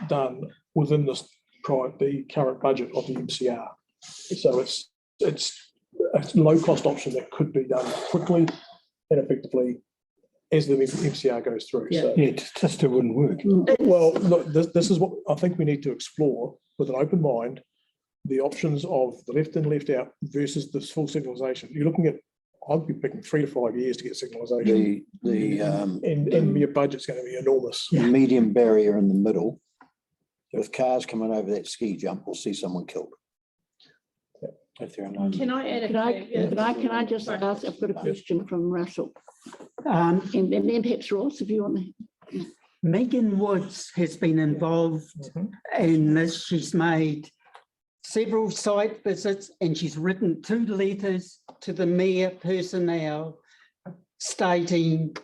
done within the current budget of the MCR. So it's a low cost option that could be done quickly and effectively as the MCR goes through. Yeah. So, it just wouldn't work. well, look, this is what I think we need to explore with an open mind, the options of the left in, left out versus this full signalisation. You're looking at, I'd be picking 3 to 5 years to get signalisation. And your budget's going to be enormous. The medium barrier in the middle, with cars coming over that ski jump, we'll see someone killed. If they're in. Can I add Can I just ask, I've got a question from Russell. And then perhaps Ross, if you want to. Megan Woods has been involved in this. She's made several site visits and she's written 2 letters to the mayor personnel stating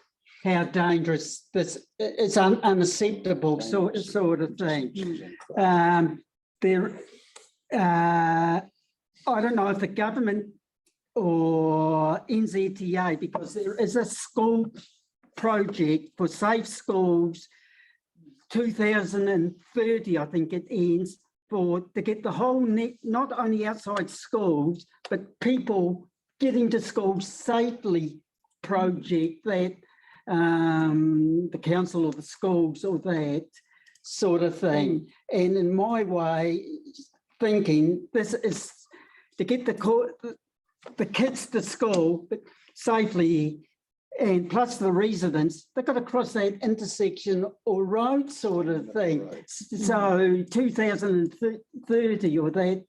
how dangerous this is, unacceptable sort of thing. I don't know if the government or NZTA, because there is a school project for safe schools, 2030, I think it ends, to get the whole net, not only outside schools, but people getting to schools safely project that the council or the schools or that sort of thing. And in my way, thinking this is to get the kids to school safely, and plus the residents, they've got to cross that intersection or road sort of thing. So 2030 or that,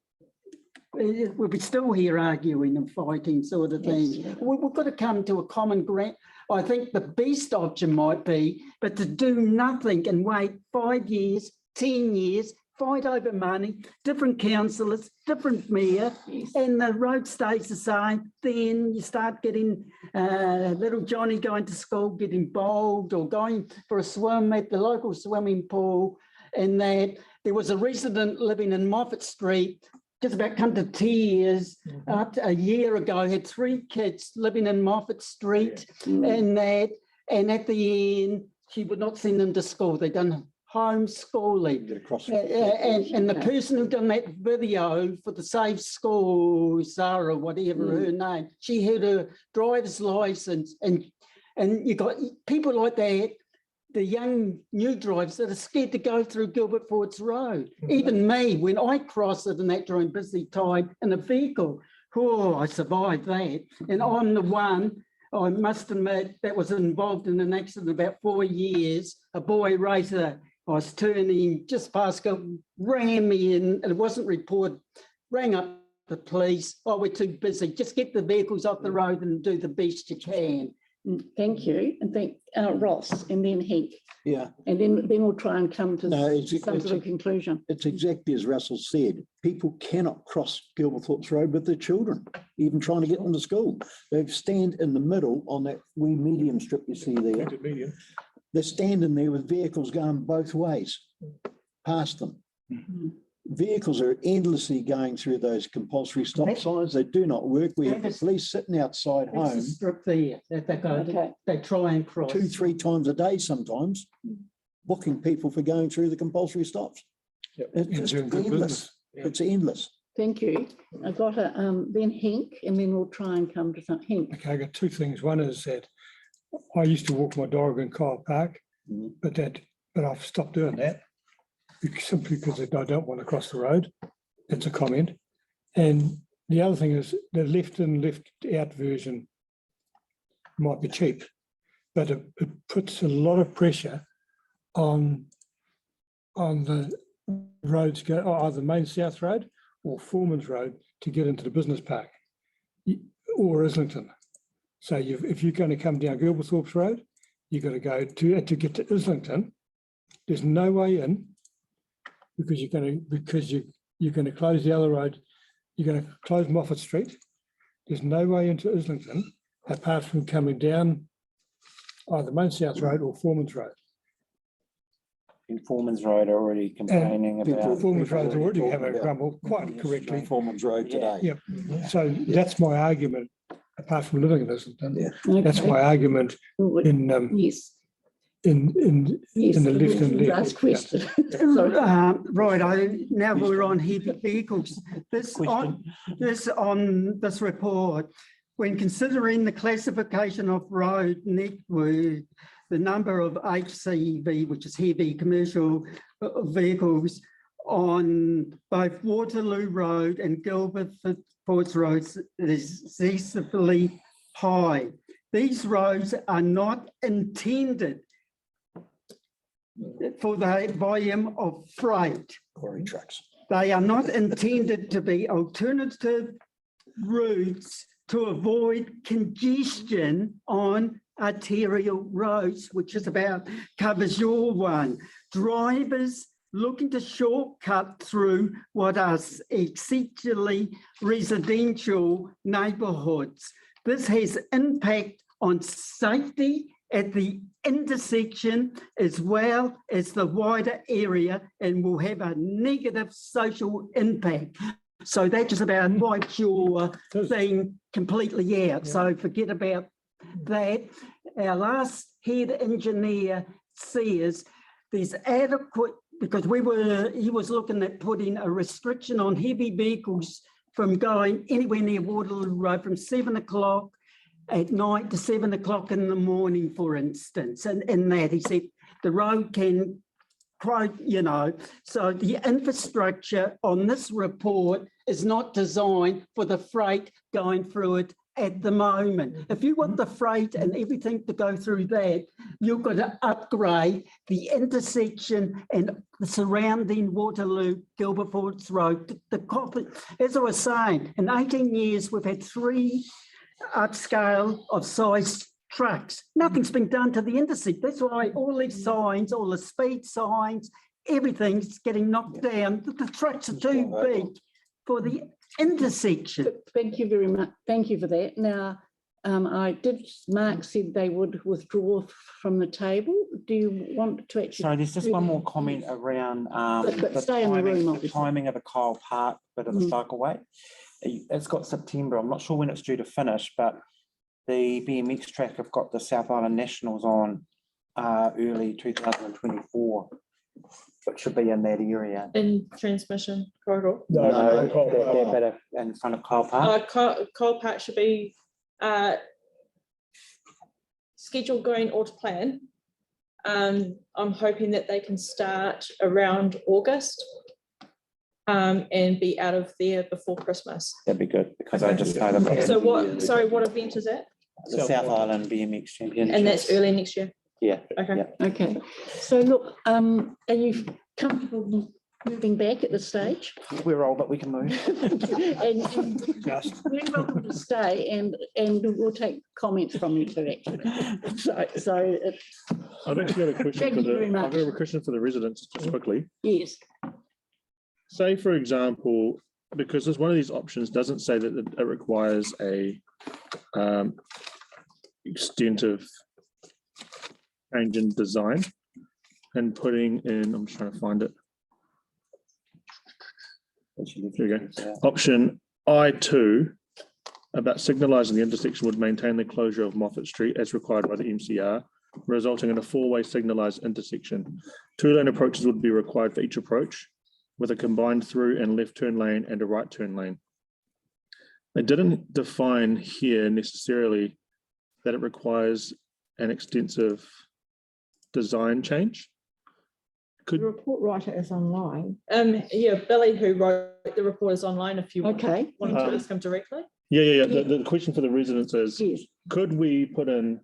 we'll be still here arguing and fighting sort of thing. Yes. We've got to come to a common ground. I think the best option might be, but to do nothing and wait 5 years, 10 years, fight over money, different councillors, different mayor, and the road stays the same, then you start getting little Johnny going to school, getting bowled or going for a swim at the local swimming pool. And that there was a resident living in Moffat Street, just about come to tears, up to a year ago, had 3 kids living in Moffat Street, and at the end, she would not send them to school. They'd done homeschooling. And the person who done that video for the Safe School, Sarah, whatever her name, she had a driver's license, and you got people like that, the young new drivers that are scared to go through Gilberthorpes Road. Even me, when I cross it in that during busy time in a vehicle, I survived that. And I'm the one, I must admit, that was involved in an accident about 4 years. A boy racer, I was turning just past, ran me in, and it wasn't reported, rang up the police. Oh, we're too busy. Just get the vehicles off the road and do the best you can. Thank you. And thank Ross and then Hank. Yeah. And then we'll try and come to No, some sort of conclusion. It's exactly as Russell said. People cannot cross Gilberthorpes Road with their children, even trying to get them to school. They stand in the middle on that wee medium strip you see there. Medium. They're standing there with vehicles going both ways past them. Vehicles are endlessly going through those compulsory stop signs. They do not work. We have the police sitting outside home. Strip there that they go, they try and cross 2-3 times a day sometimes, booking people for going through the compulsory stops. It's just endless. It's endless. Thank you. I got a then Hank, and then we'll try and come to some Hank. Okay, I got 2 things. One is that I used to walk my dog in Kyle Park, but I've stopped doing that simply because I don't want to cross the road. That's a comment. And the other thing is the left in, left out version might be cheap, but it puts a lot of pressure on the roads, either Main South Road or Foreman's Road, to get into the business park or Islington. So if you're going to come down Gilberthorpes Road, you've got to go to get to Islington. There's no way in because you're going to close the other road. You're going to close Moffat Street. There's no way into Islington apart from coming down either Main South Road or Foreman's Road. In Foreman's Road are already complaining about. Foreman's Road is already having a grumble, quite correctly. Foreman's Road today. Yep. So that's my argument. Apart from living in Islington, that's my argument in in the left and left. Last question. Right, now we're on heavy vehicles. This report, when considering the classification of road network, the number of HCV, which is heavy commercial vehicles, on both Waterloo Road and Gilberthorpes Roads is excessively high. These roads are not intended for the volume of freight. Quarry trucks. They are not intended to be alternative routes to avoid congestion on arterial roads, which is about covers your one. Drivers looking to shortcut through what are essentially residential neighbourhoods. This has impact on safety at the intersection as well as the wider area, and will have a negative social impact. So that just about wipes your thing completely out. So forget about that. Our last head engineer says there's adequate, because he was looking at putting a restriction on heavy vehicles from going anywhere near Waterloo Road from 7 o'clock at night to 7 o'clock in the morning, for instance. And in that, he said the road can so the infrastructure on this report is not designed for the freight going through it at the moment. If you want the freight and everything to go through that, you've got to upgrade the intersection and the surrounding Waterloo, Gilberthorpes Road. As I was saying, in 18 years, we've had 3 upscale of size trucks. Nothing's been done to the intersection. That's why all these signs, all the speed signs, everything's getting knocked down. The trucks are too big for the intersection. Thank you very much. Thank you for that. Now, Mark said they would withdraw from the table. Do you want to actually? Sorry, there's just one more comment around But stay in the room, the obviously. timing of the Kyle Park bit of the cycleway. It's got September. I'm not sure when it's due to finish, but the BMX track have got the South Island Nationals on early 2024, which should be in that area. In transmission corridor. They're better in front of Kyle Park. Kyle Park should be scheduled going all to plan. I'm hoping that they can start around August and be out of there before Christmas. That'd be good, because I just know them. So what, sorry, what event is that? The South Island BMX Championship. And that's early next year? Yeah. Okay. Okay. So look, are you comfortable moving back at this stage? We're old, but we can move. And you're welcome to stay, and we'll take comments from you too, actually. So I've actually got a question Thank for you very much. I've got a question for the residents, just quickly. yes, Say, for example, because there's one of these options doesn't say that it requires a extensive change in design, and putting in, I'm just trying to find it. There we go. Option I2 about signalising the intersection would maintain the closure of Moffat Street as required by the MCR, resulting in a 4-way signalised intersection. 2-lane approaches would be required for each approach, with a combined through and left turn lane and a right turn lane. They didn't define here necessarily that it requires an extensive design change. The report writer is online. Yeah, Billy, who wrote the report, is online if you want okay. to ask him directly. Yeah. The question for the residents is, Yes. could we put in,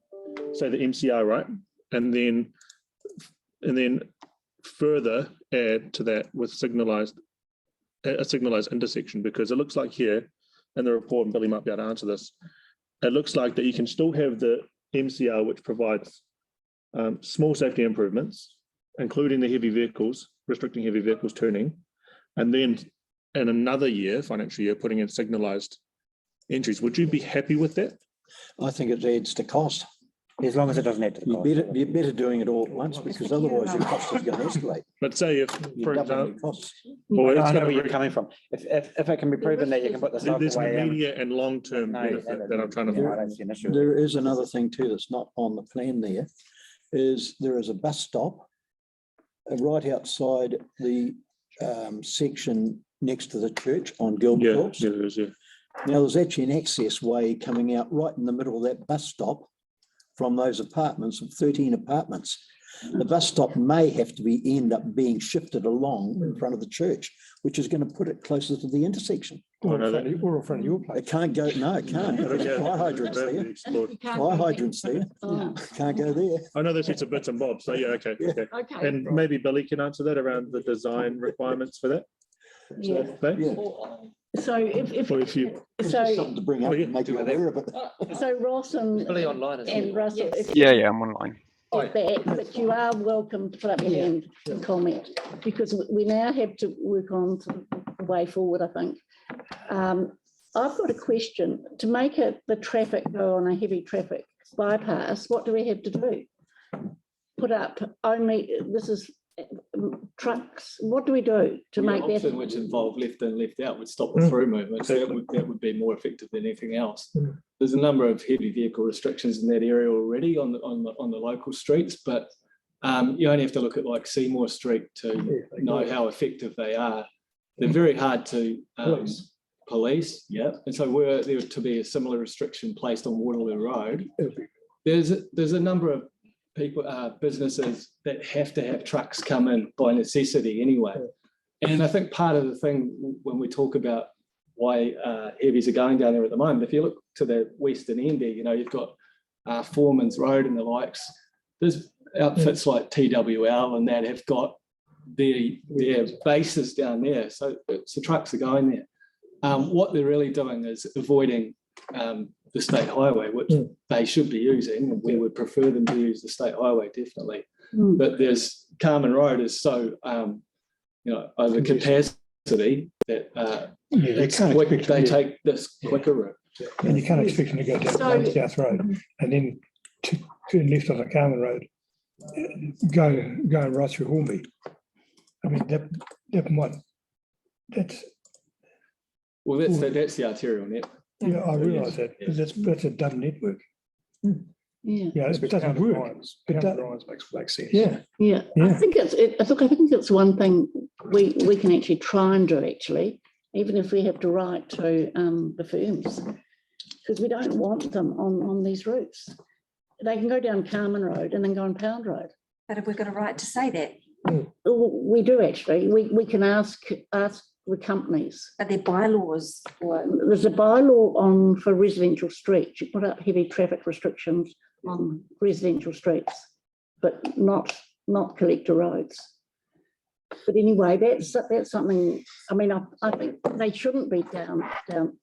say, the MCR, right? And then further add to that with a signalized intersection, because it looks like here in the report, and Billy might be able to answer this, it looks like that you can still have the MCR, which provides small safety improvements, including the heavy vehicles, restricting heavy vehicles turning, and then in another year, financial year, putting in signalized entries. Would you be happy with that? I think it adds to cost. As long as it doesn't add to the cost. You're better doing it all at once, because otherwise your cost is going to escalate. But say if, You're for doubling example, your costs. well, I it's know got where a you're very- coming from. If it can be proven that you can put the there's an cycleway in. immediate and long-term benefit that I'm trying to. I don't see an issue. There is another thing too that's not on the plan there, is there is a bus stop right outside the section next to the church on Yeah, Gilberthorpes. there is, yeah. Now, there's actually an access way coming out right in the middle of that bus stop from those apartments, of 13 apartments. The bus stop may have to end up being shifted along in front of the church, which is going to put it closer to the intersection. Or in front of your place. It can't go, no, it can't. There's fire hydrants there. Explored. Fire hydrants there. Oh, Can't go there. I know there's bits and bits and bobs, so yeah, okay. okay. And maybe Billy can answer that around the design requirements for that. Yeah. Okay? Yeah. So if Or if you, It's just so something to bring up and make you aware of it. so Ross and Russell, if Yeah, I'm online. get back, but you are welcome to put up your hand and comment, because we now have to work on the way forward, I think. I've got a question. To make the traffic go on a heavy traffic bypass, what do we have to do? Put up only, this is trucks, what do we do to make that? Option which involve left in, left out would stop the through movement. So that would be more effective than anything else. There's a number of heavy vehicle restrictions in that area already on the local streets, but you only have to look at like Seymour Street to know how effective they are. They're very hard to police. Yeah, and so were there to be a similar restriction placed on Waterloo Road, there's a number of people, businesses that have to have trucks come in by necessity anyway. And I think part of the thing when we talk about why heavies are going down there at the moment, if you look to the western end there, you know, you've got Foreman's Road and the likes. There's outfits like TWL and that have got their bases down there. So the trucks are going there. What they're really doing is avoiding the state highway, which they should be using. And we would prefer them to use the state highway, definitely. But there's Carmen Road is so, over capacity that they take this quicker route. And you can't expect them to go down South Road and then turn left off a Carmen Road, going right through Hornby. I mean, that's the arterial network. Yeah, I realise that, but that's a dumb network. Yeah, it doesn't work. Makes sense. Yeah. I think it's one thing we can actually try and do, actually, even if we have to write to the firms, because we don't want them on these routes. They can go down Carmen Road and then go on Pound Road. But have we got a right to say that? We do, actually. We can ask the companies. Are there bylaws? There's a bylaw for residential streets. You put up heavy traffic restrictions on residential streets, but not collector roads. But anyway, that's something. I mean, I think they shouldn't be down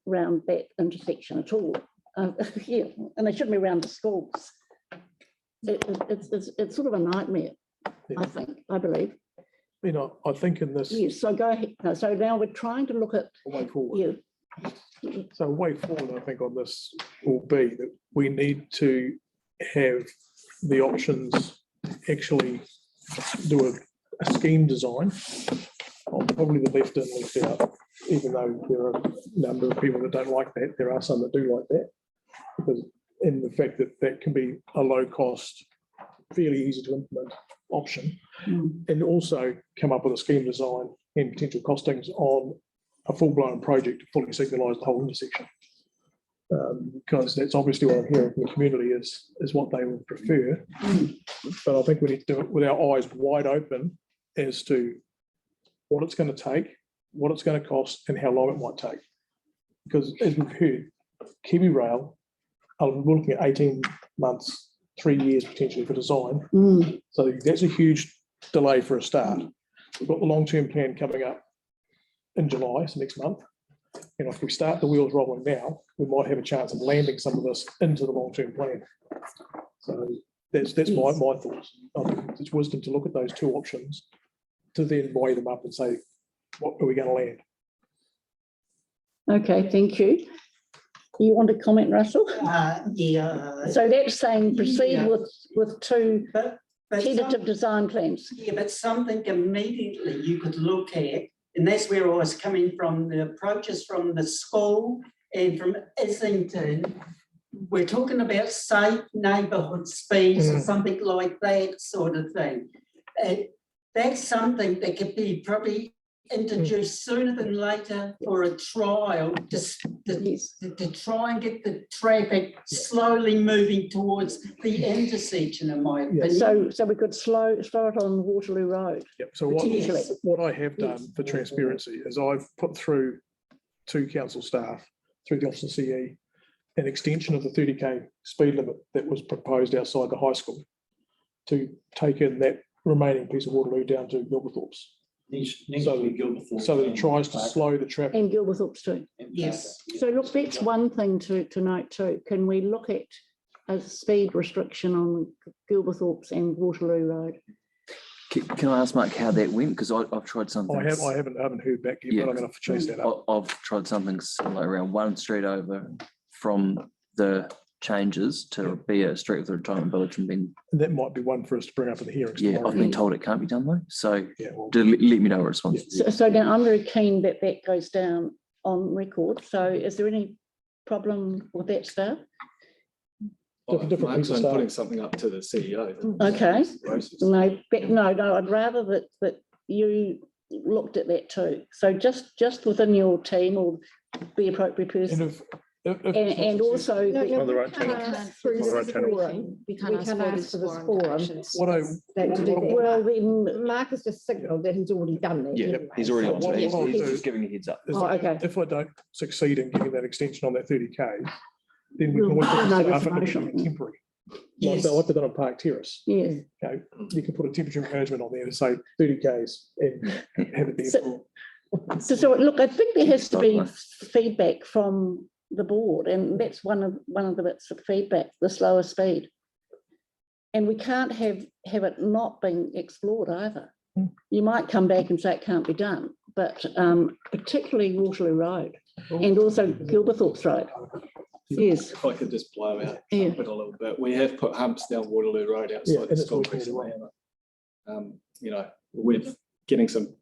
around that intersection at all. And they shouldn't be around the schools. It's sort of a nightmare. I believe. I think in this. Yes, so go ahead. No, so now we're trying to look at a way forward. So a way forward, I think, on this will be that we need to have the options actually do a scheme design on probably the left in, left out, even though there are a number of people that don't like that. There are some that do like that, because in the fact that can be a low cost, fairly easy to implement option, and also come up with a scheme design and potential costings on a full-blown project to fully signalise the whole intersection. Because that's obviously what I'm hearing from the community is what they would prefer. But I think we need to do it with our eyes wide open as to what it's going to take, what it's going to cost, and how long it might take. Because as we've heard, Kiwi Rail are looking at 18 months, 3 years potentially for design. So that's a huge delay for a start. We've got the long-term plan coming up in July, so next month. And if we start the wheels rolling now, we might have a chance of landing some of this into the long-term plan. So that's my thoughts. I think it's wisdom to look at those two options to then weigh them up and say, what are we going to land? Okay, thank you. You want to comment, Russell? Yeah. So that's saying proceed with two tentative design plans. Yeah, but something immediately you could look at, and that's where I was coming from, the approaches from the school and from Islington. We're talking about safe neighbourhood speeds or something like that sort of thing. That's something that could be probably introduced sooner than later for a trial to try and get the traffic slowly moving towards the intersection, in my opinion. So we could slow it on Waterloo Road. Yep. So what I have done for transparency is I've put through to council staff, through the Office of CE, an extension of the 30k speed limit that was proposed outside the high school to take in that remaining piece of Waterloo down to Gilberthorpes. So that it tries to slow the traffic. And Gilberthorpes too. Yes. So look, that's one thing to note too. Can we look at a speed restriction on Gilberthorpes and Waterloo Road? Can I ask Mark how that went? Because I've tried something. I haven't heard back yet, but I'm going to chase that up. I've tried something similar around one street over from the changes to be a street with a retirement village and being. That might be one for us to bring up in the hearings. Yeah, I've been told it can't be done though. So let me know a response. So now I'm very keen that goes down on record. So is there any problem with that stuff? Mark's putting something up to the CEO. Okay. No, I'd rather that you looked at that too. So just within your team or the appropriate person. And also, No, no, On the we right can't channel. ask through On the this right channel. forum. We can't ask for this forum. What I, that to do that. well, then, Marcus just signaled that he's already done that. Yeah, anyway, he's already so on to what it. I'll He's do- just giving a heads up. is Oh, okay. if I don't succeed in getting that extension on that 30K, then we can We'll always put know the this staff at motion. temporary. Yes. Like they've done on Park Terrace. yeah. Okay, you can put a temperature management on there to say 30Ks and have it there. So- So look, I think there has to be feedback from the board, and that's one of the bits of feedback, the slower speed. And we can't have it not being explored either. You might come back and say it can't be done, but particularly Waterloo Road and also Gilberthorpes Road. Yes, If I could just blow out Yeah. it a little bit, we have put humps down Waterloo Road Yeah, outside and the it's school working recently. well. You know, we're getting some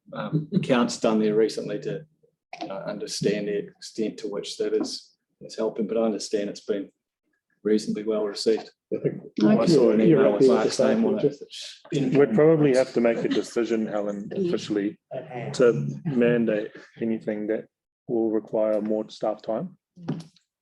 counts done there recently to understand the extent to which that is helping, but I understand it's been reasonably well received. I think I saw an you're email up with there Mark's to name on say, it. We'd probably have to make a decision, Helen, officially to mandate anything that will require more staff time.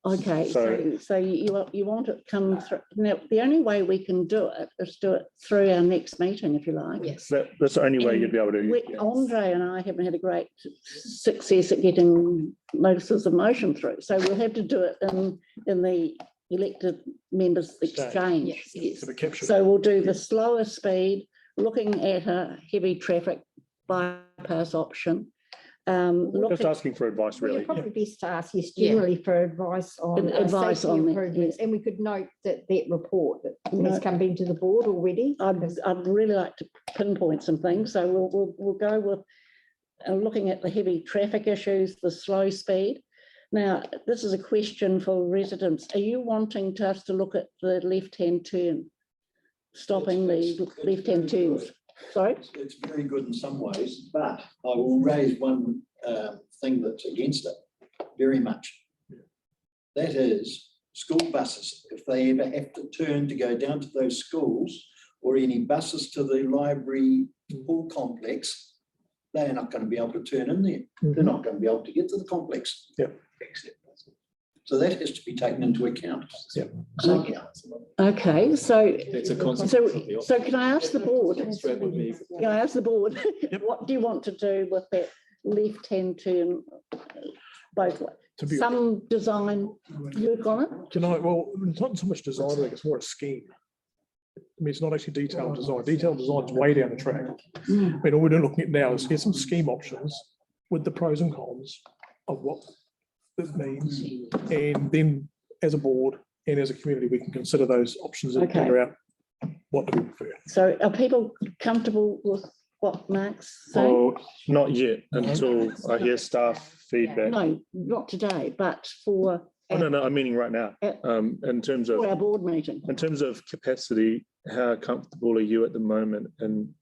okay, So- so you want it come through. Now, the only way we can do it is do it through our next meeting, if you like. Yes. That's the only way you'd be able to. Andre and I haven't had a great success at getting notices of motion through, so we'll have to do it in the elected members exchange. Yes. Yes. to be captured. So we'll do the slower speed, looking at a heavy traffic bypass option. Just asking for advice, Well, really. you're probably best to ask, yes, Yeah. generally for advice on Advice safety on that, improvements. yes. And we could note that report that No. has come into the board already. I'd really like to pinpoint some things, so we'll go with looking at the heavy traffic issues, the slow speed. Now, this is a question for residents. Are you wanting us to look at the left-hand turn? Stopping the left-hand turns? Sorry? It's very good in some ways, but I will raise one thing that's against it very much. That is school buses. If they ever have to turn to go down to those schools or any buses to the library pool complex, they're not going to be able to turn in there. They're not going to be able to get to the complex. Yep. So that has to be taken into account. Yep. Okay, so It's a consequence of the so can I ask the board? That would be- Can I ask the board, what do you want to do with that left-hand turn both ways? To be- Some design work on it? Can I, well, it's not so much design, I think it's more a scheme. I mean, it's not actually detailed design. Detailed design is way down the track. I mean, all we're looking at now is here's some scheme options with the pros and cons of what this means. And then as a board and as a community, we can consider those options and Okay. figure out what do we prefer. So are people comfortable with what Mark's saying? Well, not yet until I hear staff feedback. No, not today, but for Oh, no, I'm meaning right now. In terms of, for our board meeting. in terms of capacity, how comfortable are you at the moment in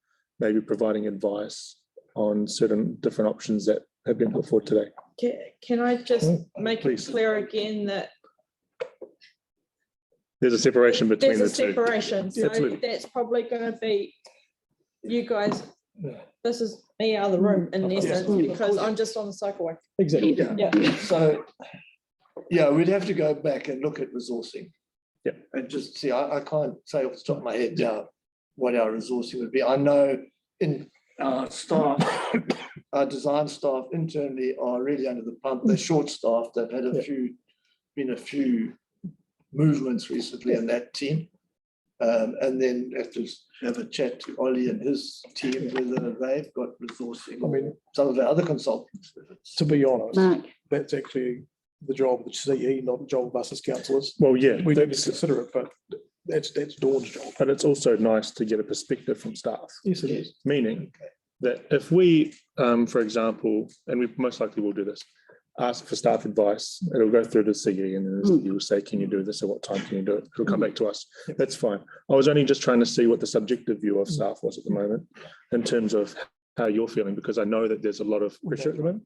maybe providing advice on certain different options that have been put forward today? Can I just make it Please. clear again that There's a separation between there's the a two. separation, so Absolutely. that's probably gonna be you guys, this is me out of the room in essence, because I'm just on the cycleway. Exactly. Yeah. So, yeah, we'd have to go back and look at resourcing. Yeah. And just see, I can't say off the top of my head now what our resourcing would be. I know in our staff, our design staff internally are really under the pump. They're short-staffed. They've had been a few movements recently in that team. And then have to have a chat to Ollie and his team, whether they've got resourcing. I mean, Some of the other consultants. to be honest, Mark, that's actually the job of the CE, not the job of us as councillors. Well, yeah, We don't that's- consider it, but that's Dawn's job. but it's also nice to get a perspective from staff. Yes, it is. Meaning that if we, for example, and we most likely will do this, ask for staff advice, it'll go through to CE and then the CE will say, can you do this? At what time can you do it? It'll come back to us. That's fine. I was only just trying to see what the subjective view of staff was at the moment in terms of how you're feeling, because I know that there's a lot of pressure at the moment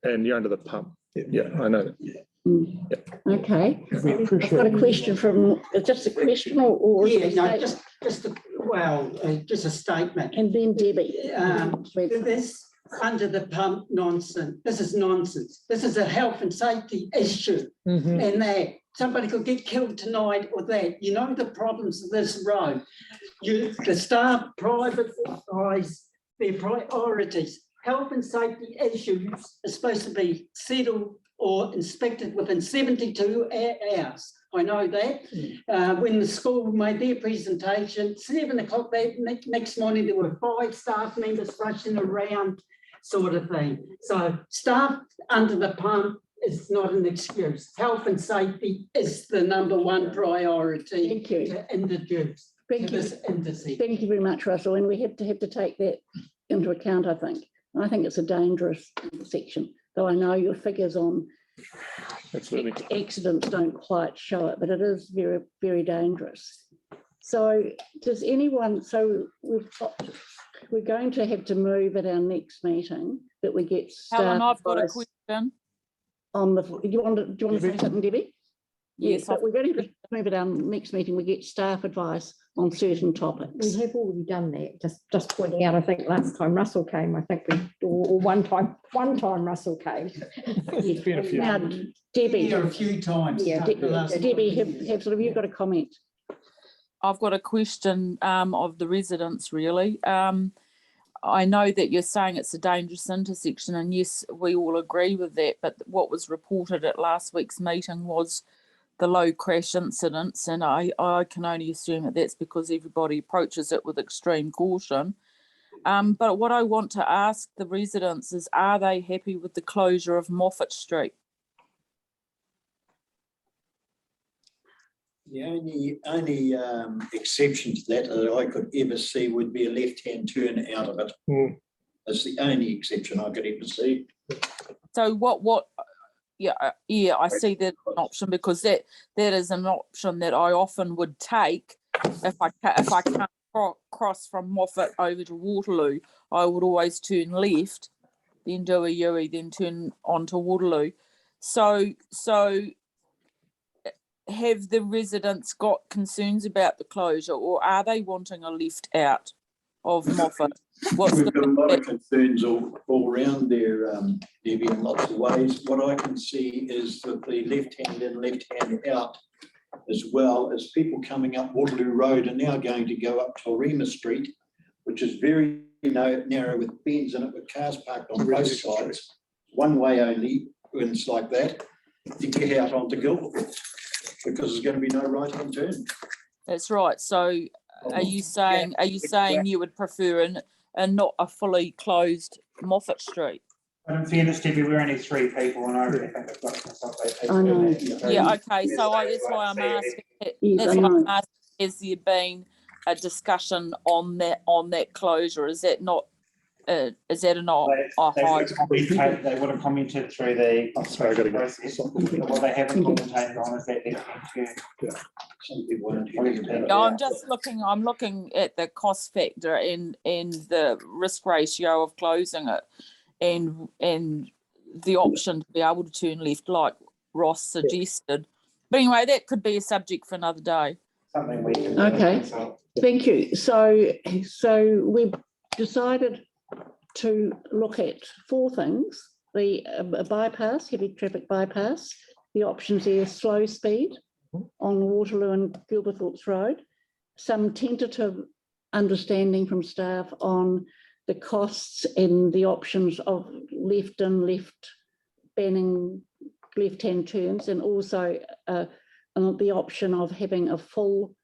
and you're under the pump. Yeah, I know that. okay. We I've appreciate got a it. question from, just a question or is Yeah, it a no, statement? just a statement. And then Debbie. This under the pump nonsense. This is nonsense. This is a health and safety issue. And that somebody could get killed tonight or that. You know the problems of this road. The staff prioritise their priorities. Health and safety issues are supposed to be settled or inspected within 72 hours. I know that. When the school made their presentation, 7 o'clock that next morning, there were 5 staff members rushing around, sort of thing. So staff under the pump is not an excuse. Health and safety is the #1 priority. Thank you. To introduce Thank to you. this intersection. Thank you very much, Russell. And we have to take that into account, I think. I think it's a dangerous intersection, though I know your figures on Absolutely. accidents don't quite show it, but it is very, very dangerous. So does anyone, so we're going to have to move at our next meeting that we get. Helen, I've got a advice question. on the, do you want to say something, Debbie? Yes, but we're going to move at our next meeting, we get staff advice on certain topics. We have already done that, just pointing out, I think last time Russell came, I think or one time Russell came. It's been a few. Now, Debbie. Here a few times. Yeah, Debbie, have sort of you got a comment? I've got a question of the residents, really. I know that you're saying it's a dangerous intersection, and yes, we all agree with that, but what was reported at last week's meeting was the low crash incidents, and I can only assume that that's because everybody approaches it with extreme caution. But what I want to ask the residents is, are they happy with the closure of Moffat Street? The only exception to that I could ever see would be a left-hand turn out of it. That's the only exception I could ever see. So what? Yeah, I see that an option, because that is an option that I often would take if I can't cross from Moffat over to Waterloo. I would always turn left, then do a U-turn, then turn onto Waterloo. So have the residents got concerns about the closure, or are they wanting a left out of Moffat? We've got a lot of concerns all around there, Debbie, in lots of ways. What I can see is that the left-hand in, left-hand out, as well as people coming up Waterloo Road are now going to go up Torima Street, which is very narrow with bends in it, with cars parked on both sides. One way only, when it's like that, to get out onto Gilberthorpes, because there's going to be no right-hand turn. That's right. So are you saying you would prefer and not a fully closed Moffat Street? But in fairness, Debbie, we're only 3 people, and I really think we've got to consolidate people. I know. Yeah, okay. So that's why I'm asking. That's why I'm asking. Has there been a discussion on that closure? Is that not? Is that not a high? They would have commented through the process. What they haven't commented on is that I'm just looking. I'm looking at the cost factor and the risk ratio of closing it, and the option to be able to turn left, like Ross suggested. But anyway, that could be a subject for another day. Something we can. Okay, thank you. So we've decided to look at 4 things: the bypass, heavy traffic bypass, the options there, slow speed on Waterloo and Gilberthorpes Road, some tentative understanding from staff on the costs and the options of left and left banning left-hand turns, and also the option of having a full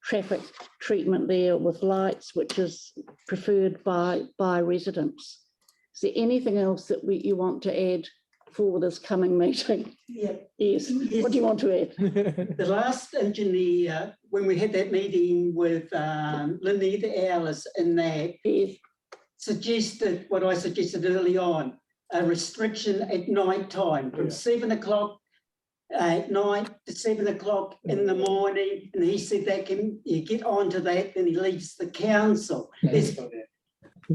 traffic treatment there with lights, which is preferred by residents. Is there anything else that you want to add for this coming meeting? Yeah. Yes. What do you want to add? The last engineer, when we had that meeting with Lynette Ellis in that, suggested what I suggested early on, a restriction at night time from 7 o'clock at night to 7 o'clock in the morning. And he said that you get onto that, then he leaves the council.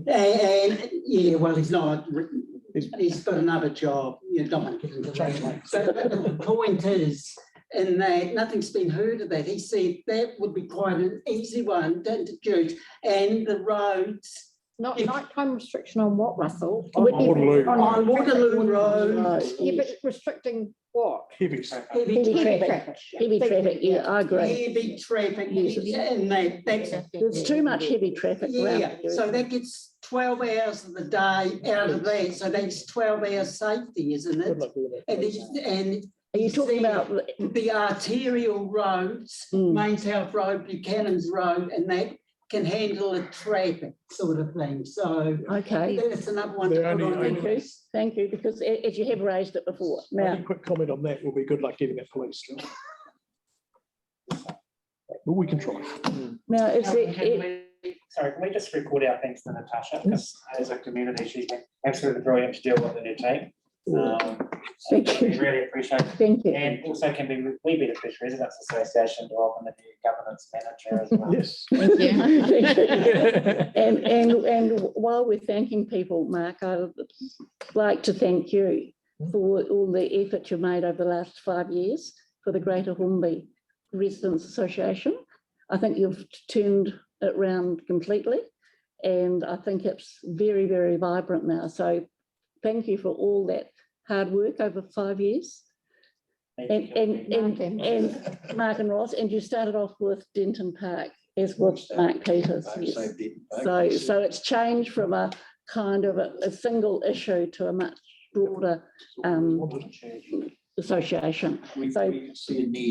And yeah, well, he's not. He's got another job. You don't want to get into that. But the point is, in that nothing's been heard of that. He said that would be quite an easy one to introduce, and the roads Not nighttime restriction on what, Russell? Waterloo. On Waterloo Road. Yeah, but restricting what? Heavy. Heavy traffic. Heavy traffic, yeah, I agree. Heavy traffic, Yes. and that's, There's too much heavy traffic around. yeah, so that gets 12 hours of the day out of that, so that's 12 hours safety, isn't it? And Are you talking about, the arterial roads, Main South Road, Buchanan's Road, and that can handle the traffic sort of thing, so okay, that's another one to They're put on only- the list. thank you, because as you have raised it before. Now, A quick comment on that will be good luck getting it policed. But we can try. now is it, Sorry, can we just record our thanks to Natasha, because as a community, she's been absolutely brilliant to deal with in her team. Thank We you. really appreciate it. Thank you. And also can be, we be the Fish Residents Association to welcome the new governance manager as well. Yes. Thank you. And while we're thanking people, Mark, I would like to thank you for all the effort you've made over the last 5 years for the Greater Hornby Residents Association. I think you've turned it round completely, and I think it's very, very vibrant now. So thank you for all that hard work over 5 years. And Mark and Ross, and you started off with Denton Park as with Mark Peters. Yes. So it's changed from a kind of a single issue to a much broader association. So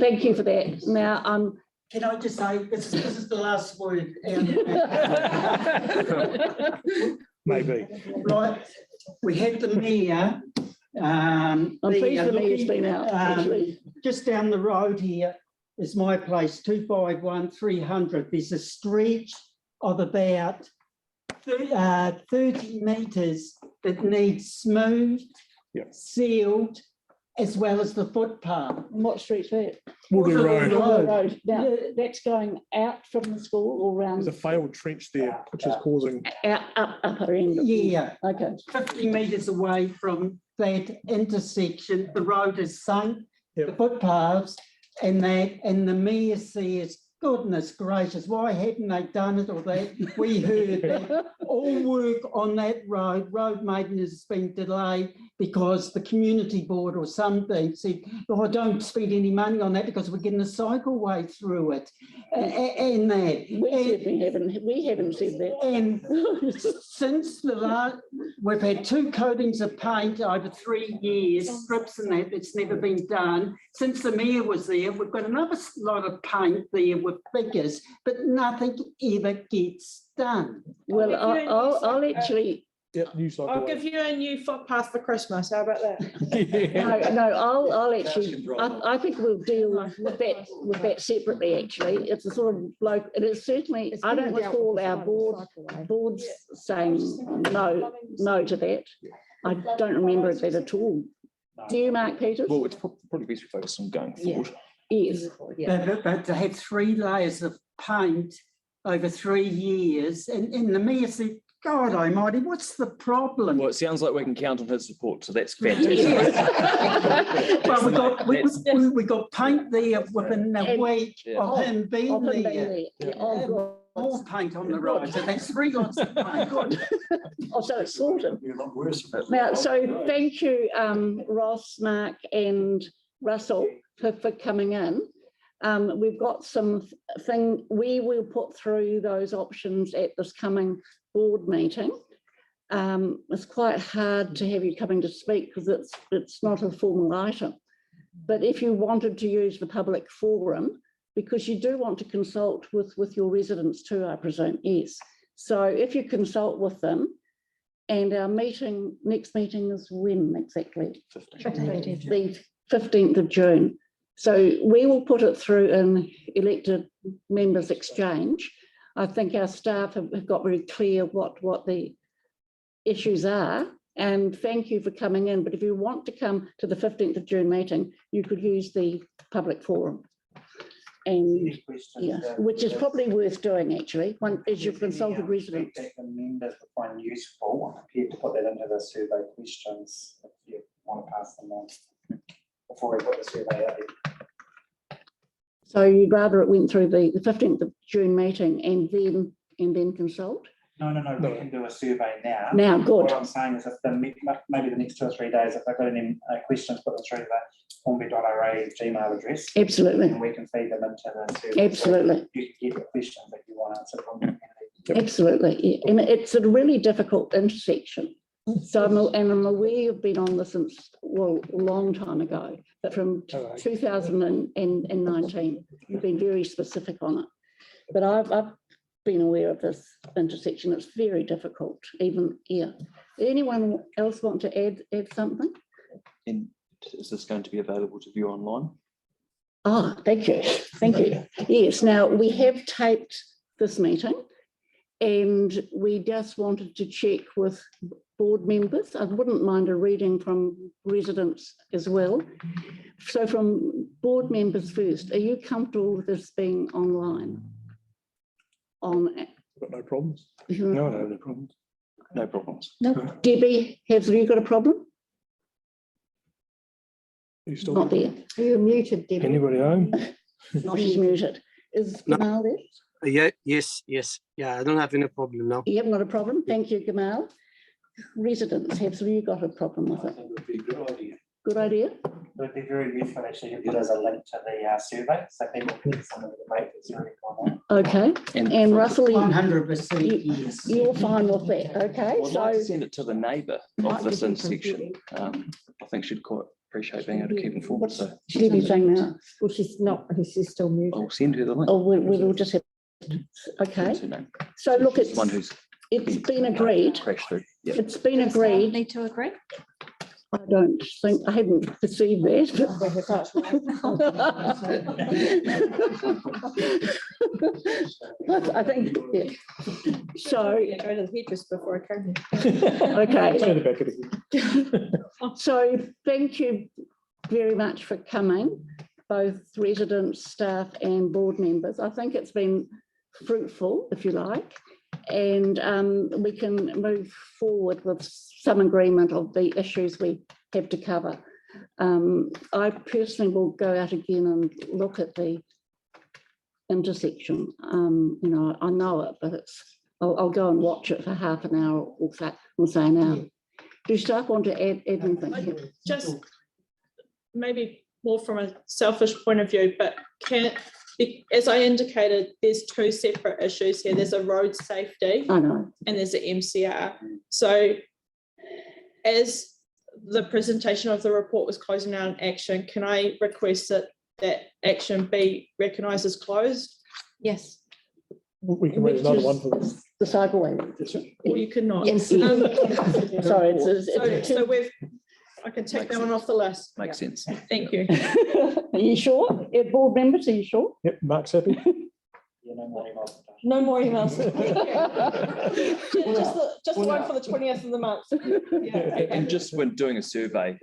thank you for that. Now Can I just say, this is the last word. Maybe. Right, we had the mayor. I'm pleased the mayor's been out, actually. Just down the road here is my place, 251 300. There's a stretch of about 30 metres that needs smoothed, sealed, as well as the footpath. What street's that? Waterloo Road. Waterloo Road. Now, that's going out from the school or around? There's a failed trench there, which is causing. Upper end. Yeah. Okay. 50 metres away from that intersection, the road is sunk, the footpaths, and the mayor says, goodness gracious, why hadn't they done it or that? We heard that all work on that road maintenance has been delayed because the community board or something said, oh, don't spend any money on that because we're getting a cycleway through it. And that. We haven't said that. And since the last, we've had 2 coatings of paint over 3 years, strips and that's never been done. Since the mayor was there, we've got another lot of paint there with figures, but nothing ever gets done. Well, I'll actually. I'll give you a new footpath for Christmas. How about that? No, I'll actually. I think we'll deal with that separately. Actually, it's a sort of bloke. It is certainly. I don't recall our boards saying no to that. I don't remember that at all. Do you, Mark Peters? Well, it's probably best to focus on going forward. Yes. But to have 3 layers of paint over 3 years, and the mayor said, God almighty, what's the problem? Well, it sounds like we can count on his support, so that's fantastic. Well, we got paint there within a week of him being there. More paint on the road, so that's 3 lots of paint. So it's sorted. Now, so thank you, Ross, Mark and Russell for coming in. We've got we will put through those options at this coming board meeting. It's quite hard to have you coming to speak because it's not a formal item. But if you wanted to use the public forum, because you do want to consult with your residents too, I presume, yes. So if you consult with them, and our next meeting is when exactly? 15th. The 15th of June. So we will put it through an elected members exchange. I think our staff have got very clear what the issues are. And thank you for coming in. But if you want to come to the 15th of June meeting, you could use the public forum. And yeah, which is probably worth doing actually, as you've consulted residents. That the members would find useful, I'm prepared to put that into the survey questions if you want to pass them on before we put the survey out there. So you'd rather it went through the 15th of June meeting and then consult? No, we can do a survey now. Now, good. What I'm saying is if maybe the next 2 or 3 days, if they've got any questions, put them through the hornby.ra Gmail address. Absolutely. And we can feed them into the survey. Absolutely. So you can get the questions that you want answered from the community. Absolutely. Yeah. And it's a really difficult intersection. So I'm aware you've been on this since, well, a long time ago, but from 2019, you've been very specific on it. But I've been aware of this intersection. It's very difficult, even here. Anyone else want to add something? And is this going to be available to view online? Ah, thank you. Thank you. Yes, now we have taped this meeting and we just wanted to check with board members. I wouldn't mind a reading from residents as well. So from board members first, are you comfortable with this being online? Got no problems. No problems. No problems. No. Debbie, have you got a problem? You still Not there. Are you muted, Debbie? Anybody home? No, she's muted. Is Gamal there? Yes. Yeah, I don't have any problem now. You haven't got a problem? Thank you, Gamal. Residents, have you got a problem with it? It would be a good idea. Good idea? It would be very useful actually to put as a link to the survey, so people can get some of the debate that's already gone on. Okay. And Russell, 100% yes. you're fine with that, okay? Well, I'd like to send it to the neighbour of this intersection. I think she'd quite appreciate being able to keep informed. So She'll be saying now. Well, she's not, she's still muted. I'll send her the link. Oh, we'll just have, okay. What's her name? So look, She's the one who's it's been agreed. crashed through. Yep. It's been agreed. Need to agree? I don't think, I hadn't perceived that. I think, yeah. So, Go to the hairdresser before I come okay. So thank you very much for coming, both residents, staff and board members. I think it's been fruitful, if you like, and we can move forward with some agreement of the issues we have to cover. I personally will go out again and look at the intersection. You know, I know it, but I'll go and watch it for half an hour or so, an hour. Do staff want to add anything? Just maybe more from a selfish point of view, but as I indicated, there's 2 separate issues here. There's a road safety I know. And there's an MCR. So as the presentation of the report was closing out an action, can I request that action be recognised as closed? Yes. We can raise another one for this. The cycleway. Or you could not. Yes. Sorry, so I can take that one off the list. Makes sense. Thank you. Are you sure? Board members, are you sure? Yep, Mark's happy. Yeah, no more emails. No more emails. just the one for the 20th of the month. Yeah. And just when doing a survey,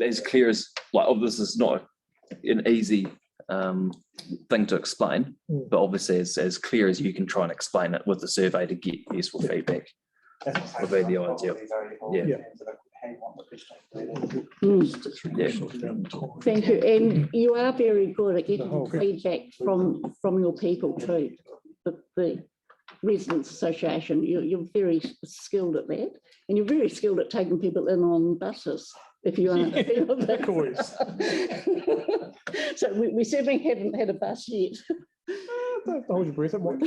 as clear as, like, this is not an easy thing to explain, but obviously as clear as you can try and explain it with the survey to get useful feedback would be the ideal. Yeah. Thank you. And you are very good at getting feedback from your people too, the Residents Association. You're very skilled at that, and you're very skilled at taking people in on buses. If you are, so we certainly haven't had a bus yet. Don't hold your breath. We're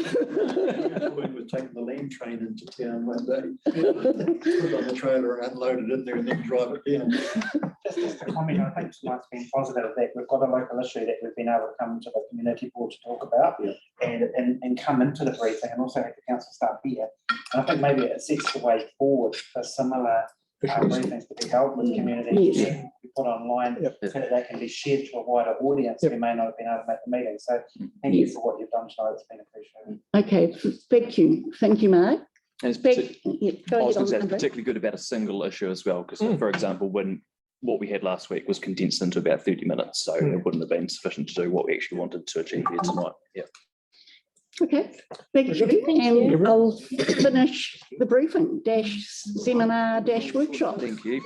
taking the land train into town one day, put on the trailer and unload it in there and then drive it down. Just a comment, I think tonight's been positive that we've got a local issue that we've been able to come to the community board to talk about and come into the briefing and also have the council staff here. And I think maybe it sets the way forward for similar briefings to be held with community, be put online, so that they can be shared to a wider audience who may not have been able to make the meeting. So thank you for what you've done tonight. It's been appreciated. Okay, thank you, Mark. And it's particularly good about a single issue as well, because for example, when what we had last week was condensed into about 30 minutes, so it wouldn't have been sufficient to do what we actually wanted to achieve here tonight. Yeah. Okay, thank you. And I'll finish the briefing seminar workshop. Thank you.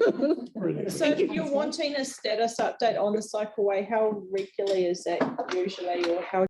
So if you're wanting a status update on the cycleway, how regularly is that usually, or how